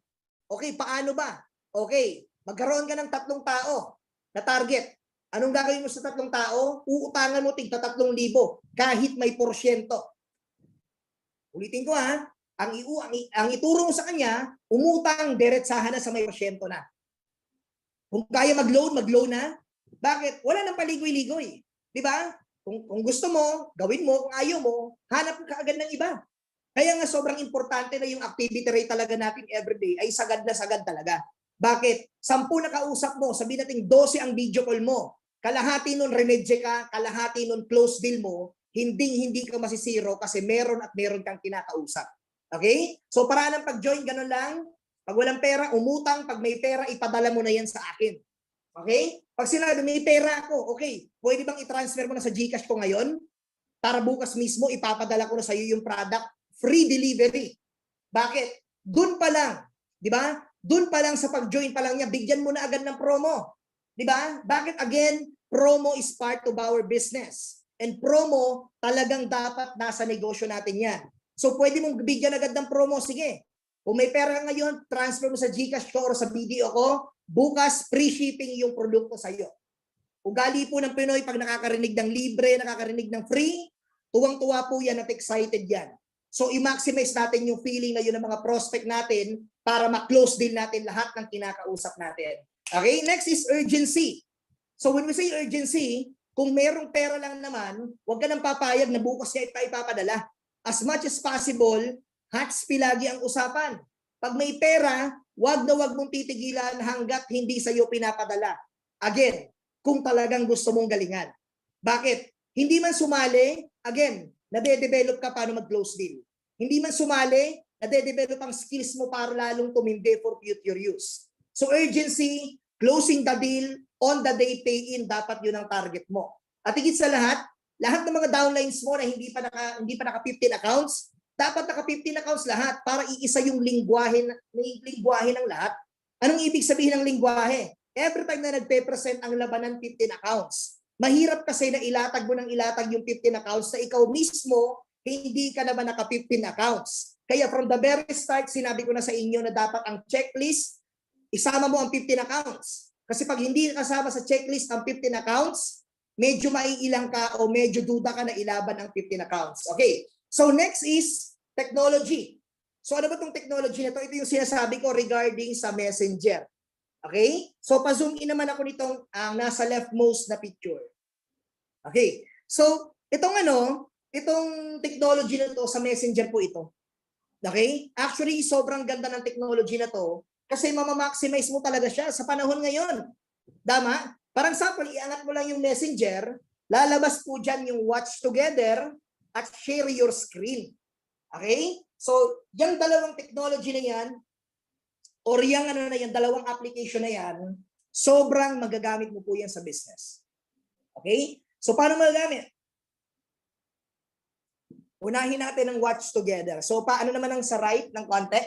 Okay, paano ba? Okay, magkaroon ka ng 3 tao na target. Anong gagawin mo sa 3 tao? Uutangan mo tigta 3,000 kahit may porsyento. Ulitin ko ha, ang ituro mo sa kanya, umutang diretsahan na sa may porsyento na. Kung kaya mag-loan na. Bakit? Wala nang paligoy-ligoy. Di ba? Kung gusto mo, gawin mo. Kung ayaw mo, hanap ka agad ng iba. Kaya nga sobrang importante na yung activity rate talaga natin everyday ay sagad na sagad talaga. Bakit? 10 na kausap mo, sabihin natin 12 ang video call mo. Kalahati nun renedge ka, kalahati nun close deal mo, hindi ka masisiro kasi meron kang kinakausap. Okay? So paraan ng pag-join, ganun lang. Pag walang pera, umutang. Pag may pera, ipadala mo na yan sa akin. Okay? Pag sinabi, may pera ako, okay, pwede bang i-transfer mo na sa GCash ko ngayon? Para bukas mismo, ipapadala ko na sa iyo yung product, free delivery. Bakit? Doon pa lang, di ba? Doon pa lang sa pag-join pa lang niya, bigyan mo na agad ng promo. Di ba? Bakit? Again, promo is part of our business. And promo, talagang dapat nasa negosyo natin yan. So, pwede mong bigyan agad ng promo. Sige. Kung may pera ngayon, transfer mo sa GCash ko or sa BDO ko, bukas, free shipping yung produkto sa iyo. Ugali po ng Pinoy pag nakakarinig ng libre, nakakarinig ng free, tuwang-tuwa po yan at excited yan. So i-maximize natin yung feeling na yun ng mga prospect natin para ma-close din natin lahat ng kinakausap natin. Okay, next is urgency. So when we say urgency, kung merong pera lang naman, huwag ka nang papayag na bukas niya ipapadala. As much as possible, hats lagi ang usapan. Pag may pera, wag mong titigilan hanggat hindi sa iyo pinapadala. Again, kung talagang gusto mong galingan. Bakit? Hindi man sumali, again, nade-develop ka paano mag-close deal. hindi man sumali, nade-develop ang skills mo para lalong tumindi for future use. So urgency, closing the deal, on the day pay-in, dapat yun ang target mo. At higit sa lahat ng mga downlines mo na hindi pa naka 15 accounts, dapat naka 15 accounts lahat para iisa yung lingwahe ng lahat. Anong ibig sabihin ng lingwahe? Every time na nagpe-present ang labanan 15 accounts, mahirap kasi na ilatag mo ng ilatag yung 15 accounts na ikaw mismo hindi ka naman naka 15 accounts. Kaya from the very start, sinabi ko na sa inyo na dapat ang checklist, isama mo ang 15 accounts. Kasi pag hindi kasama sa checklist ang 15 accounts, medyo maiilang ka o medyo duda ka na ilaban ang 15 accounts. Okay, so next is technology. So ano ba itong technology na ito? Ito yung sinasabi ko regarding sa Messenger. Okay, so pa-zoom in naman ako nitong nasa leftmost na picture. Okay, so itong technology na to sa Messenger po ito. Okay? Actually, sobrang ganda ng technology na to kasi mamamaximize mo talaga siya sa panahon ngayon. Tama? Parang sample, iangat mo lang yung Messenger, lalabas po dyan yung watch together at share your screen. Okay? So, yung dalawang technology na yan, or yung dalawang application na yan, sobrang magagamit mo po yan sa business. Okay? So, paano magagamit? Unahin natin ang watch together. So, paano naman ang sa right ng konti?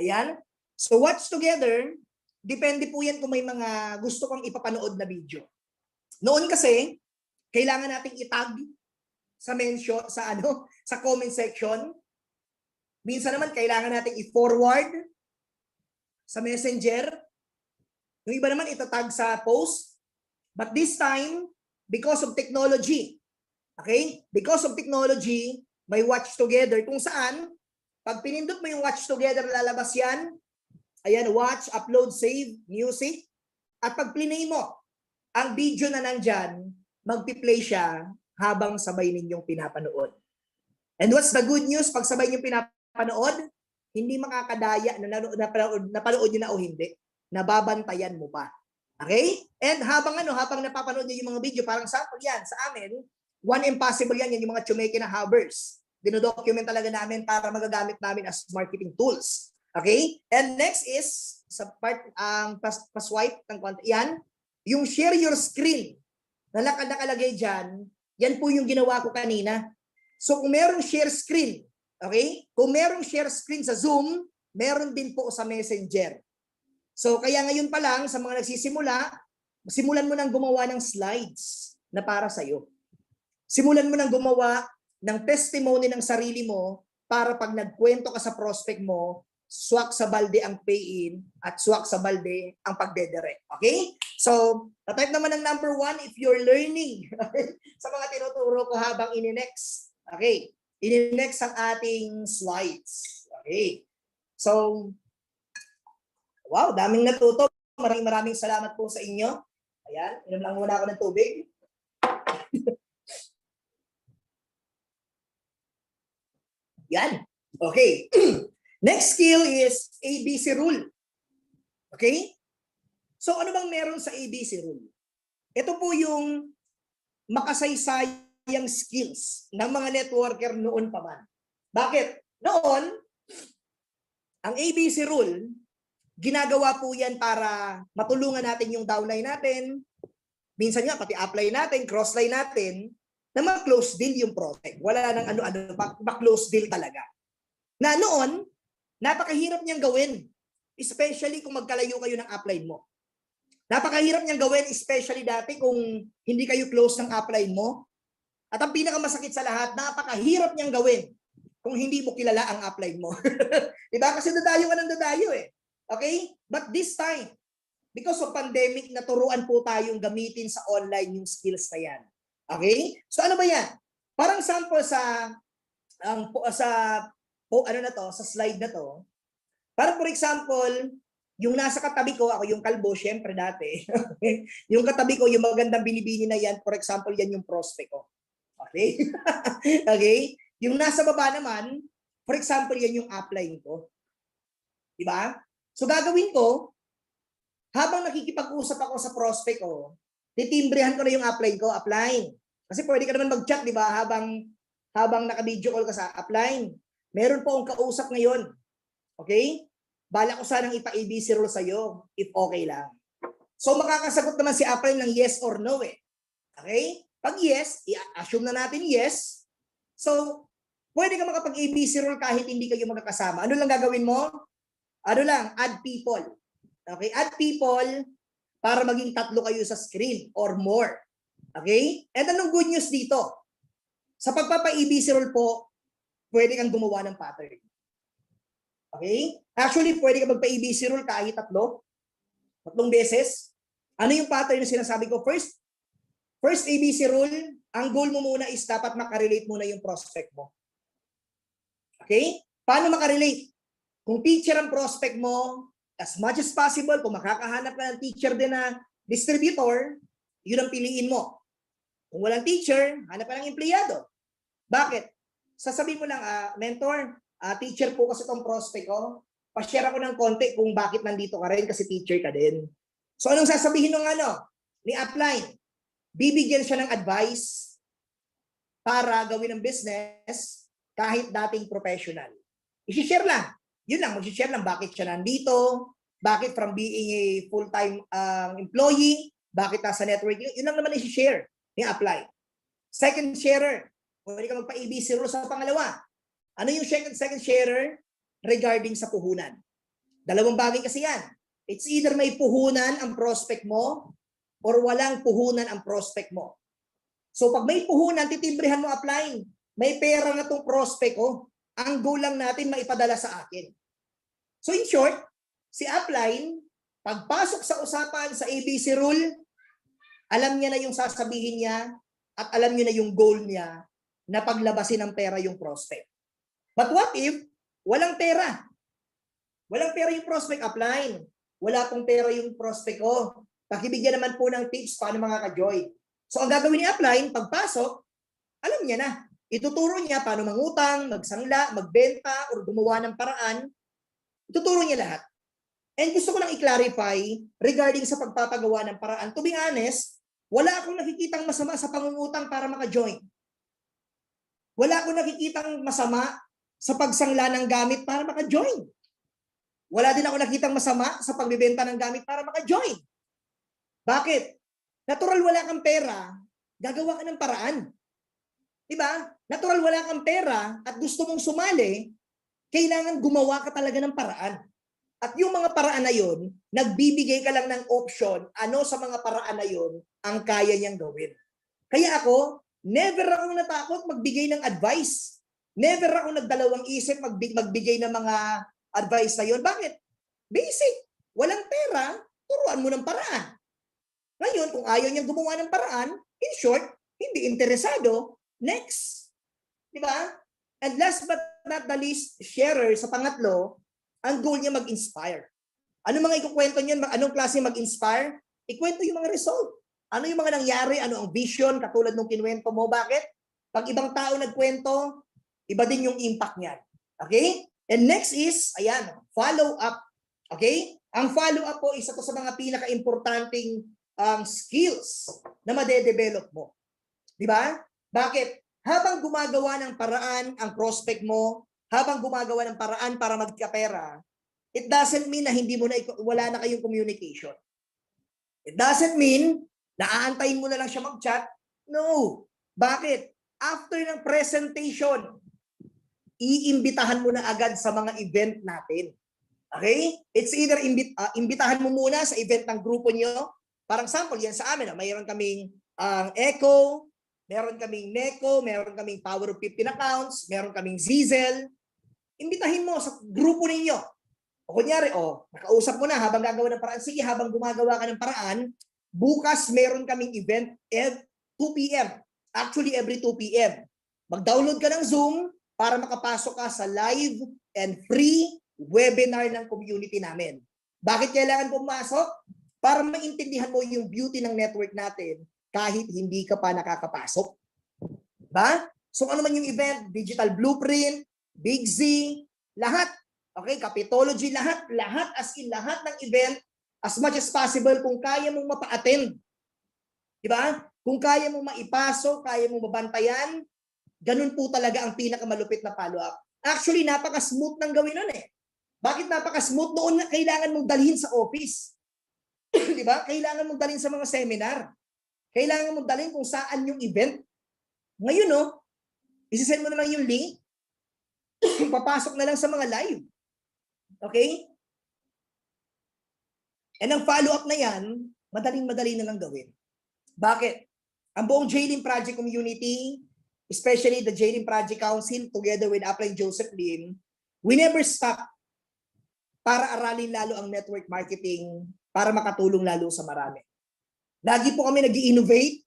Ayan. So, watch together, depende po yan kung may mga gusto kong ipapanood na video. Noon kasi, kailangan nating itag sa mention, sa comment section. Minsan naman, kailangan nating i-forward sa Messenger. Yung iba naman, itatag sa post. But this time, because of technology, okay? Because of technology, may watch together kung saan, pag pinindot mo yung watch together, lalabas yan. Ayan, watch, upload, save, music. At pag plinay mo, ang video na nandyan, magpi-play siya habang sabay ninyong pinapanood. And what's the good news? Pag sabay ninyong pinapanood, hindi makakadaya na napanood nyo na o hindi. Nababantayan mo pa. Okay? And habang napapanood niyo yung mga video, parang sample yan sa amin, One Impossible yan yung mga Chumeke na Havers. Dinodocument talaga namin para magagamit namin as marketing tools. Okay? And next is, sa part, pa-swipe ng konti, yan, yung share your screen na nakalagay dyan, yan po yung ginawa ko kanina. So kung merong share screen, okay? Kung merong share screen sa Zoom, meron din po sa Messenger. So kaya ngayon pa lang, sa mga nagsisimula, simulan mo nang gumawa ng slides na para sa'yo. Simulan mo nang gumawa ng testimony ng sarili mo para pag nagkwento ka sa prospect mo, swak sa balde ang pay-in at swak sa balde ang pagdedirect. Okay? So, type naman ng number 1 if you're learning sa mga tinuturo ko habang ini-next. Okay? Ini-next ang ating slides. Okay? So, wow, daming natuto. Maraming salamat po sa inyo. Ayan, inom lang muna ako ng tubig. Yan. Okay. Next skill is ABC rule. Okay? So ano bang meron sa ABC rule? Ito po yung makasaysayang skills ng mga networker noon pa man. Bakit? Noon, ang ABC rule, ginagawa po yan para matulungan natin yung downline natin, minsan nga pati upline natin, crossline natin, na ma-close deal yung project. Wala nang ano-ano, ma-close deal talaga. Na noon, napakahirap niyang gawin. Especially kung magkalayo kayo ng upline mo. Napakahirap niyang gawin, especially dati kung hindi kayo close ng upline mo. At ang pinakamasakit sa lahat, napakahirap niyang gawin kung hindi mo kilala ang upline mo. Diba? Kasi dadayo ka ng dadayo eh. Okay? But this time, because of pandemic, naturuan po tayong gamitin sa online yung skills na yan. Okay? So ano ba yan? Parang sample sa slide na to. Parang for example, yung nasa katabi ko, ako yung kalbo, syempre dati. Yung katabi ko, yung magandang binibini na yan, for example, yan yung prospect ko. Okay? Okay? Yung nasa baba naman, for example, yan yung upline ko. Diba? So gagawin ko, habang nakikipag-usap ako sa prospect ko, titimbrehan ko na yung upline ko, upline. Kasi pwede ka naman mag-chat, di ba? Habang naka-video call ka sa upline. Meron po akong kausap ngayon. Okay? Bala ko sanang ipa-ABC rule sa'yo, if okay lang. So makakasagot naman si April ng yes or no eh. Okay? Pag yes, i-assume na natin yes. So, pwede ka makapag-ABC rule kahit hindi kayo magkakasama. Ano lang gagawin mo? Ano lang, add people. Okay? Add people para maging 3 kayo sa screen or more. Okay? And anong good news dito? Sa pagpapa-ABC rule po, pwede kang gumawa ng pattern. Okay? Actually, pwede ka magpa-ABC rule kahit 3 beses. Ano yung pattern na sinasabi ko? First ABC rule, ang goal mo muna is dapat makarelate muna yung prospect mo. Okay? Paano makarelate? Kung teacher ang prospect mo, as much as possible, kung makakahanap ka ng teacher din na distributor, yun ang piliin mo. Kung walang teacher, hanap ka ng empleyado. Bakit? Sasabihin mo lang, mentor, teacher po kasi itong prospect ko. Pa-share ako ng konti kung bakit nandito ka rin kasi teacher ka din. So anong sasabihin ng ni upline? Bibigyan siya ng advice para gawin ng business kahit dating professional. I-share lang. Yun lang, mag-share lang bakit siya nandito, bakit from being a full-time employee, bakit nasa networking, yun lang naman i-share ni apply. Second sharer, pwede ka magpa-ABC rule sa pangalawa. Ano yung second sharer? Regarding sa puhunan. Dalawang bagay kasi yan. It's either may puhunan ang prospect mo or walang puhunan ang prospect mo. So pag may puhunan, titibrehan mo applying. May pera na tong prospect ko. Ang goal lang natin maipadala sa akin. So in short, si upline, pagpasok sa usapan sa ABC rule, alam niya na yung sasabihin niya at alam niya na yung goal niya na paglabasin ng pera yung prospect. But what if walang pera? Walang pera yung prospect upline. Wala pong pera yung prospect ko. Pakibigyan naman po ng tips paano makaka-join. So ang gagawin ni upline, pagpasok, alam niya na. Ituturo niya paano mangutang, magsangla, magbenta, or gumawa ng paraan. Ituturo niya lahat. And gusto ko lang i-clarify regarding sa pagpapagawa ng paraan. To be honest, wala akong nakikitang masama sa pangungutang para maka-join. Wala akong nakikitang masama sa pagsangla ng gamit para maka-join. Wala din ako nakitang masama sa pagbebenta ng gamit para maka-join. Bakit? Natural wala kang pera, gagawa ka ng paraan. Diba? Natural wala kang pera at gusto mong sumali, kailangan gumawa ka talaga ng paraan. At yung mga paraan na yun, nagbibigay ka lang ng option, ano sa mga paraan na yun ang kaya niyang gawin. Kaya ako, never akong natakot magbigay ng advice. Never ako nagdalawang isip magbigay ng mga advice na yun. Bakit? Basic. Walang pera, turuan mo ng paraan. Ngayon, kung ayaw niyang gumawa ng paraan, in short, hindi interesado, next. Di ba? And last but not the least, sharer sa pangatlo, ang goal niya mag-inspire. Ano mga ikukwento niyan? Anong klase mag-inspire? Ikwento yung mga result. Ano yung mga nangyari? Ano ang vision? Katulad nung kinuwento mo. Bakit? Pag ibang tao nagkwento, iba din yung impact niyan. Okay? And next is, ayan, follow up. Okay? Ang follow up po, isa to sa mga pinaka-importanting skills na madedevelop mo. Di ba? Bakit? Habang gumagawa ng paraan ang prospect mo, habang gumagawa ng paraan para magkapera, it doesn't mean na wala na kayong communication. It doesn't mean na aantayin mo na lang siya mag-chat. No. Bakit? After ng presentation, iimbitahan mo na agad sa mga event natin. Okay? It's either imbitahan mo muna sa event ng grupo nyo. Parang sample, yan sa amin. Mayroon kaming Echo, meron kaming Neco, meron kaming Power of 15 Accounts, meron kaming Zizel. Imbitahin mo sa grupo ninyo. O kunyari, nakausap mo na habang gagawa ng paraan. Sige, habang gumagawa ka ng paraan, bukas meron kaming event at 2 p.m. Actually, every 2 p.m. Mag-download ka ng Zoom para makapasok ka sa live and free webinar ng community namin. Bakit kailangan pumasok? Para maintindihan mo yung beauty ng network natin kahit hindi ka pa nakakapasok. Ba? So ano man yung event, Digital Blueprint, Big Z, lahat. Okay, Capitology, lahat as in lahat ng event, as much as possible, kung kaya mong mapa-attend. Diba? Kung kaya mong maipasok, kaya mong mabantayan, ganun po talaga ang pinakamalupit na follow-up. Actually, napaka-smooth ng gawin nun eh. Bakit napaka-smooth? Noon nga kailangan mong dalhin sa office. Di ba? Kailangan mong dalhin sa mga seminar. Kailangan mong dalhin kung saan yung event. Ngayon, no, isisend mo na lang yung link, papasok na lang sa mga live. Okay? And ang follow-up na yan, madaling-madali na lang gawin. Bakit? Ang buong JLIM Project Community, especially the JLIM Project Council, together with Appling Joseph Lim, we never stop para aralin lalo ang network marketing para makatulong lalo sa marami. Lagi po kami nag-i-innovate,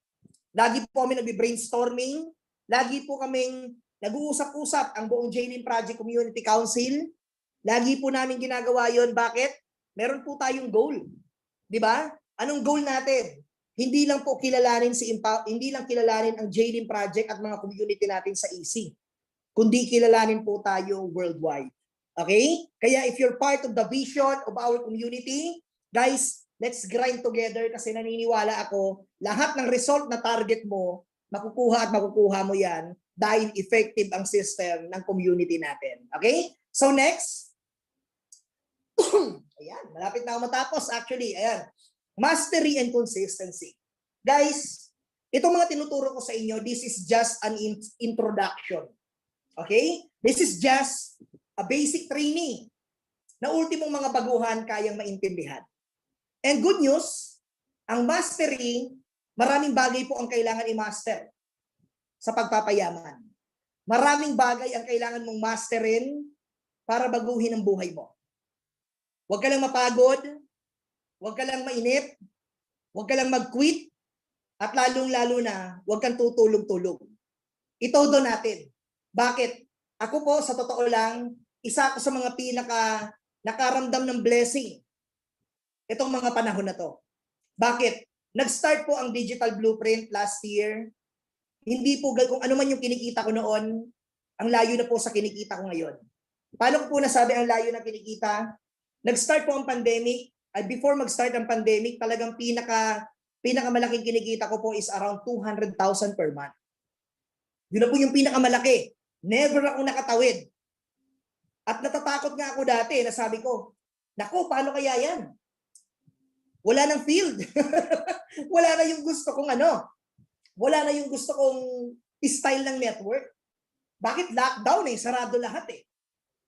lagi po kami nag-brainstorming, lagi po kaming nag-uusap-usap ang buong JLIM Project Community Council. Lagi po namin ginagawa yon. Bakit? Meron po tayong goal. Di ba? Anong goal natin? Hindi lang po kilalanin hindi lang kilalanin ang JLIM Project at mga community natin sa EC, kundi kilalanin po tayo worldwide. Okay? Kaya if you're part of the vision of our community, guys, let's grind together kasi naniniwala ako, lahat ng result na target mo, makukuha mo yan dahil effective ang system ng community natin. Okay? So next, ayan, malapit na ako matapos actually. Ayan, mastery and consistency. Guys, itong mga tinuturo ko sa inyo, this is just an introduction. Okay? This is just a basic training na ultimong mga baguhan kayang maintindihan. And good news, ang mastery, maraming bagay po ang kailangan i-master sa pagpapayaman. Maraming bagay ang kailangan mong masterin para baguhin ang buhay mo. Huwag ka lang mapagod, huwag ka lang mainip, huwag ka lang mag-quit, at lalong-lalo na, huwag kang tutulog-tulog. Itodo natin. Bakit? Ako po, sa totoo lang, isa ako sa mga nakaramdam ng blessing itong mga panahon na to. Bakit? Nag-start po ang Digital Blueprint last year. Hindi po, kung ano man yung kinikita ko noon, ang layo na po sa kinikita ko ngayon. Paano ko po nasabi ang layo na kinikita? Nag-start po ang pandemic. Before mag-start ang pandemic, talagang pinakamalaking kinikita ko po is around 200,000 per month. Yun na po yung pinakamalaki. Never akong nakatawid. At natatakot nga ako dati na sabi ko, naku, paano kaya yan? Wala nang field. Wala na yung gusto kong wala na yung gusto kong style ng network. Bakit lockdown eh? Sarado lahat eh.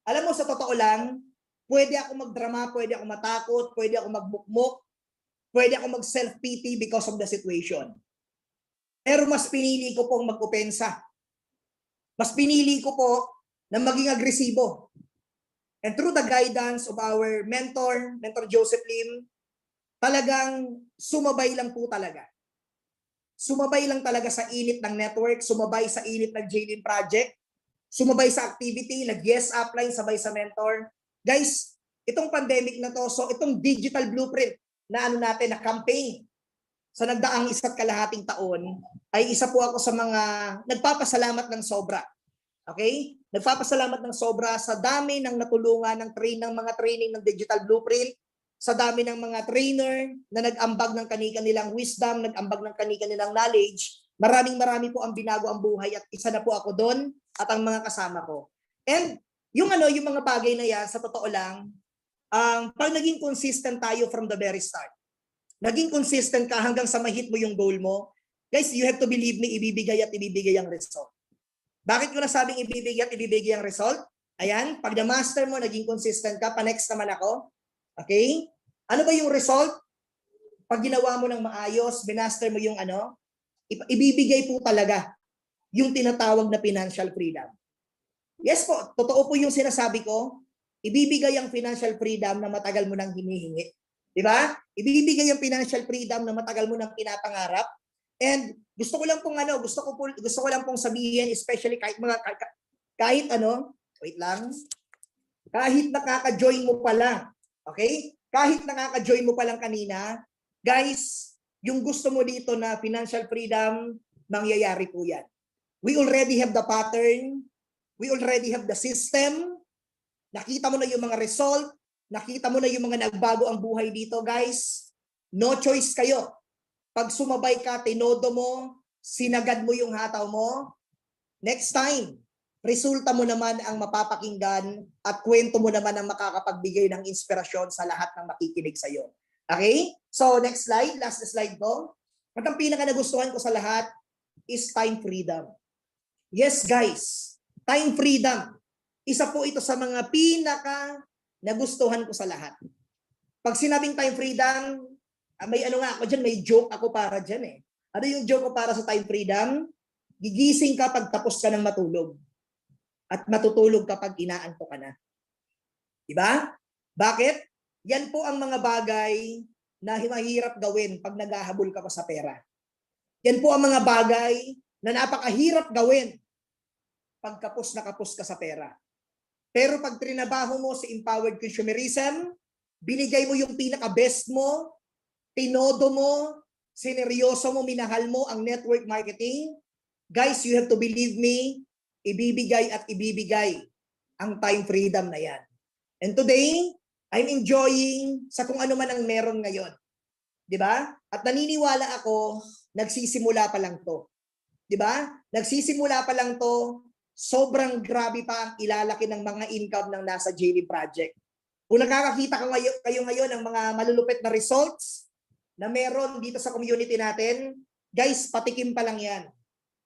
Alam mo, sa totoo lang, pwede ako magdrama, pwede ako matakot, pwede ako magmukmok, pwede ako mag-self-pity because of the situation. Pero mas pinili ko pong mag-opensa. Mas pinili ko po na maging agresibo. And through the guidance of our mentor Joseph Lim, talagang sumabay lang po talaga. Sumabay lang talaga sa init ng network, sumabay sa init ng JLIM project, sumabay sa activity, nag-yes upline, sabay sa mentor. Guys, itong pandemic na to, so itong digital blueprint na natin, na campaign sa nagdaang 1.5 taon, ay isa po ako sa mga nagpapasalamat ng sobra. Okay? Nagpapasalamat ng sobra sa dami ng natulungan ng mga training ng digital blueprint, sa dami ng mga trainer na nag-ambag ng kanilang wisdom, nag-ambag ng kanilang knowledge. Marami po ang binago ang buhay at isa na po ako doon at ang mga kasama ko. And yung mga bagay na yan, sa totoo lang, pag naging consistent tayo from the very start, naging consistent ka hanggang sa ma-hit mo yung goal mo, guys, you have to believe me, ibibigay ang result. Bakit ko nasabing ibibigay ang result? Ayan, pag na-master mo, naging consistent ka, pa-next naman ako. Okay? Ano ba yung result? Pag ginawa mo ng maayos, binaster mo yung ibibigay po talaga yung tinatawag na financial freedom. Yes po, totoo po yung sinasabi ko. Ibibigay ang financial freedom na matagal mo nang hinihingi. Di ba? Ibibigay ang financial freedom na matagal mo nang pinapangarap. And gusto ko lang pong sabihin, especially kahit kahit nakaka-join mo pa lang. Okay? Kahit nakaka-join mo pa lang kanina, guys, yung gusto mo dito na financial freedom, mangyayari po yan. We already have the pattern. We already have the system. Nakita mo na yung mga result. Nakita mo na yung mga nagbago ang buhay dito, guys. No choice kayo. Pag sumabay ka, tinodo mo, sinagad mo yung hataw mo, next time, resulta mo naman ang mapapakinggan at kwento mo naman ang makakapagbigay ng inspirasyon sa lahat ng makikinig sa iyo. Okay? So next slide, last slide ko. At ang pinaka nagustuhan ko sa lahat is time freedom. Yes guys, time freedom. Isa po ito sa mga pinaka nagustuhan ko sa lahat. Pag sinabing time freedom, may ano nga ako dyan, may joke ako para dyan eh. Ano yung joke ko para sa time freedom? Gigising ka pag tapos ka ng matulog. At matutulog kapag inaantok ka na. Diba? Bakit? Yan po ang mga bagay na mahirap gawin pag naghahabol ka pa sa pera. Yan po ang mga bagay na napakahirap gawin pag kapos na kapos ka sa pera. Pero pag trinabaho mo sa empowered consumerism, binigay mo yung pinaka-best mo, tinodo mo, sineryoso mo, minahal mo ang network marketing, guys, you have to believe me, ibibigay at ibibigay ang time freedom na yan. And today, I'm enjoying sa kung ano man ang meron ngayon. Diba? At naniniwala ako, nagsisimula pa lang to. Diba? Nagsisimula pa lang to, sobrang grabe pa ang ilalaki ng mga income ng nasa JV Project. Kung nakakakita kayo ngayon ng mga malulupit na results na meron dito sa community natin, guys, patikim pa lang yan.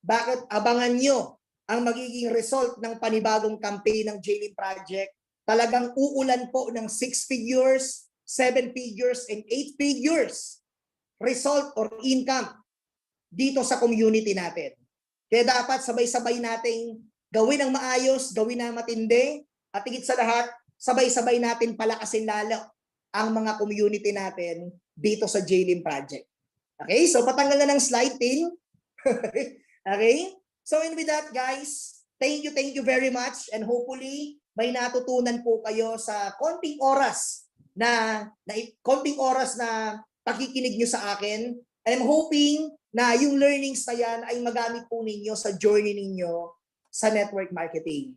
Bakit? Abangan nyo ang magiging result ng panibagong campaign ng JV Project. Talagang uulan po ng 6 figures, 7 figures, and 8 figures result or income dito sa community natin. Kaya dapat sabay-sabay nating gawin ang maayos, gawin na matindi, at higit sa lahat, sabay-sabay natin palakasin lalo ang mga community natin dito sa JLIM Project. Okay, so patanggal na ng slide, Tin. Okay, so and with that, guys, thank you very much, and hopefully may natutunan po kayo sa konting oras na pakikinig nyo sa akin. And I'm hoping na yung learnings na yan ay magamit po ninyo sa journey ninyo sa network marketing.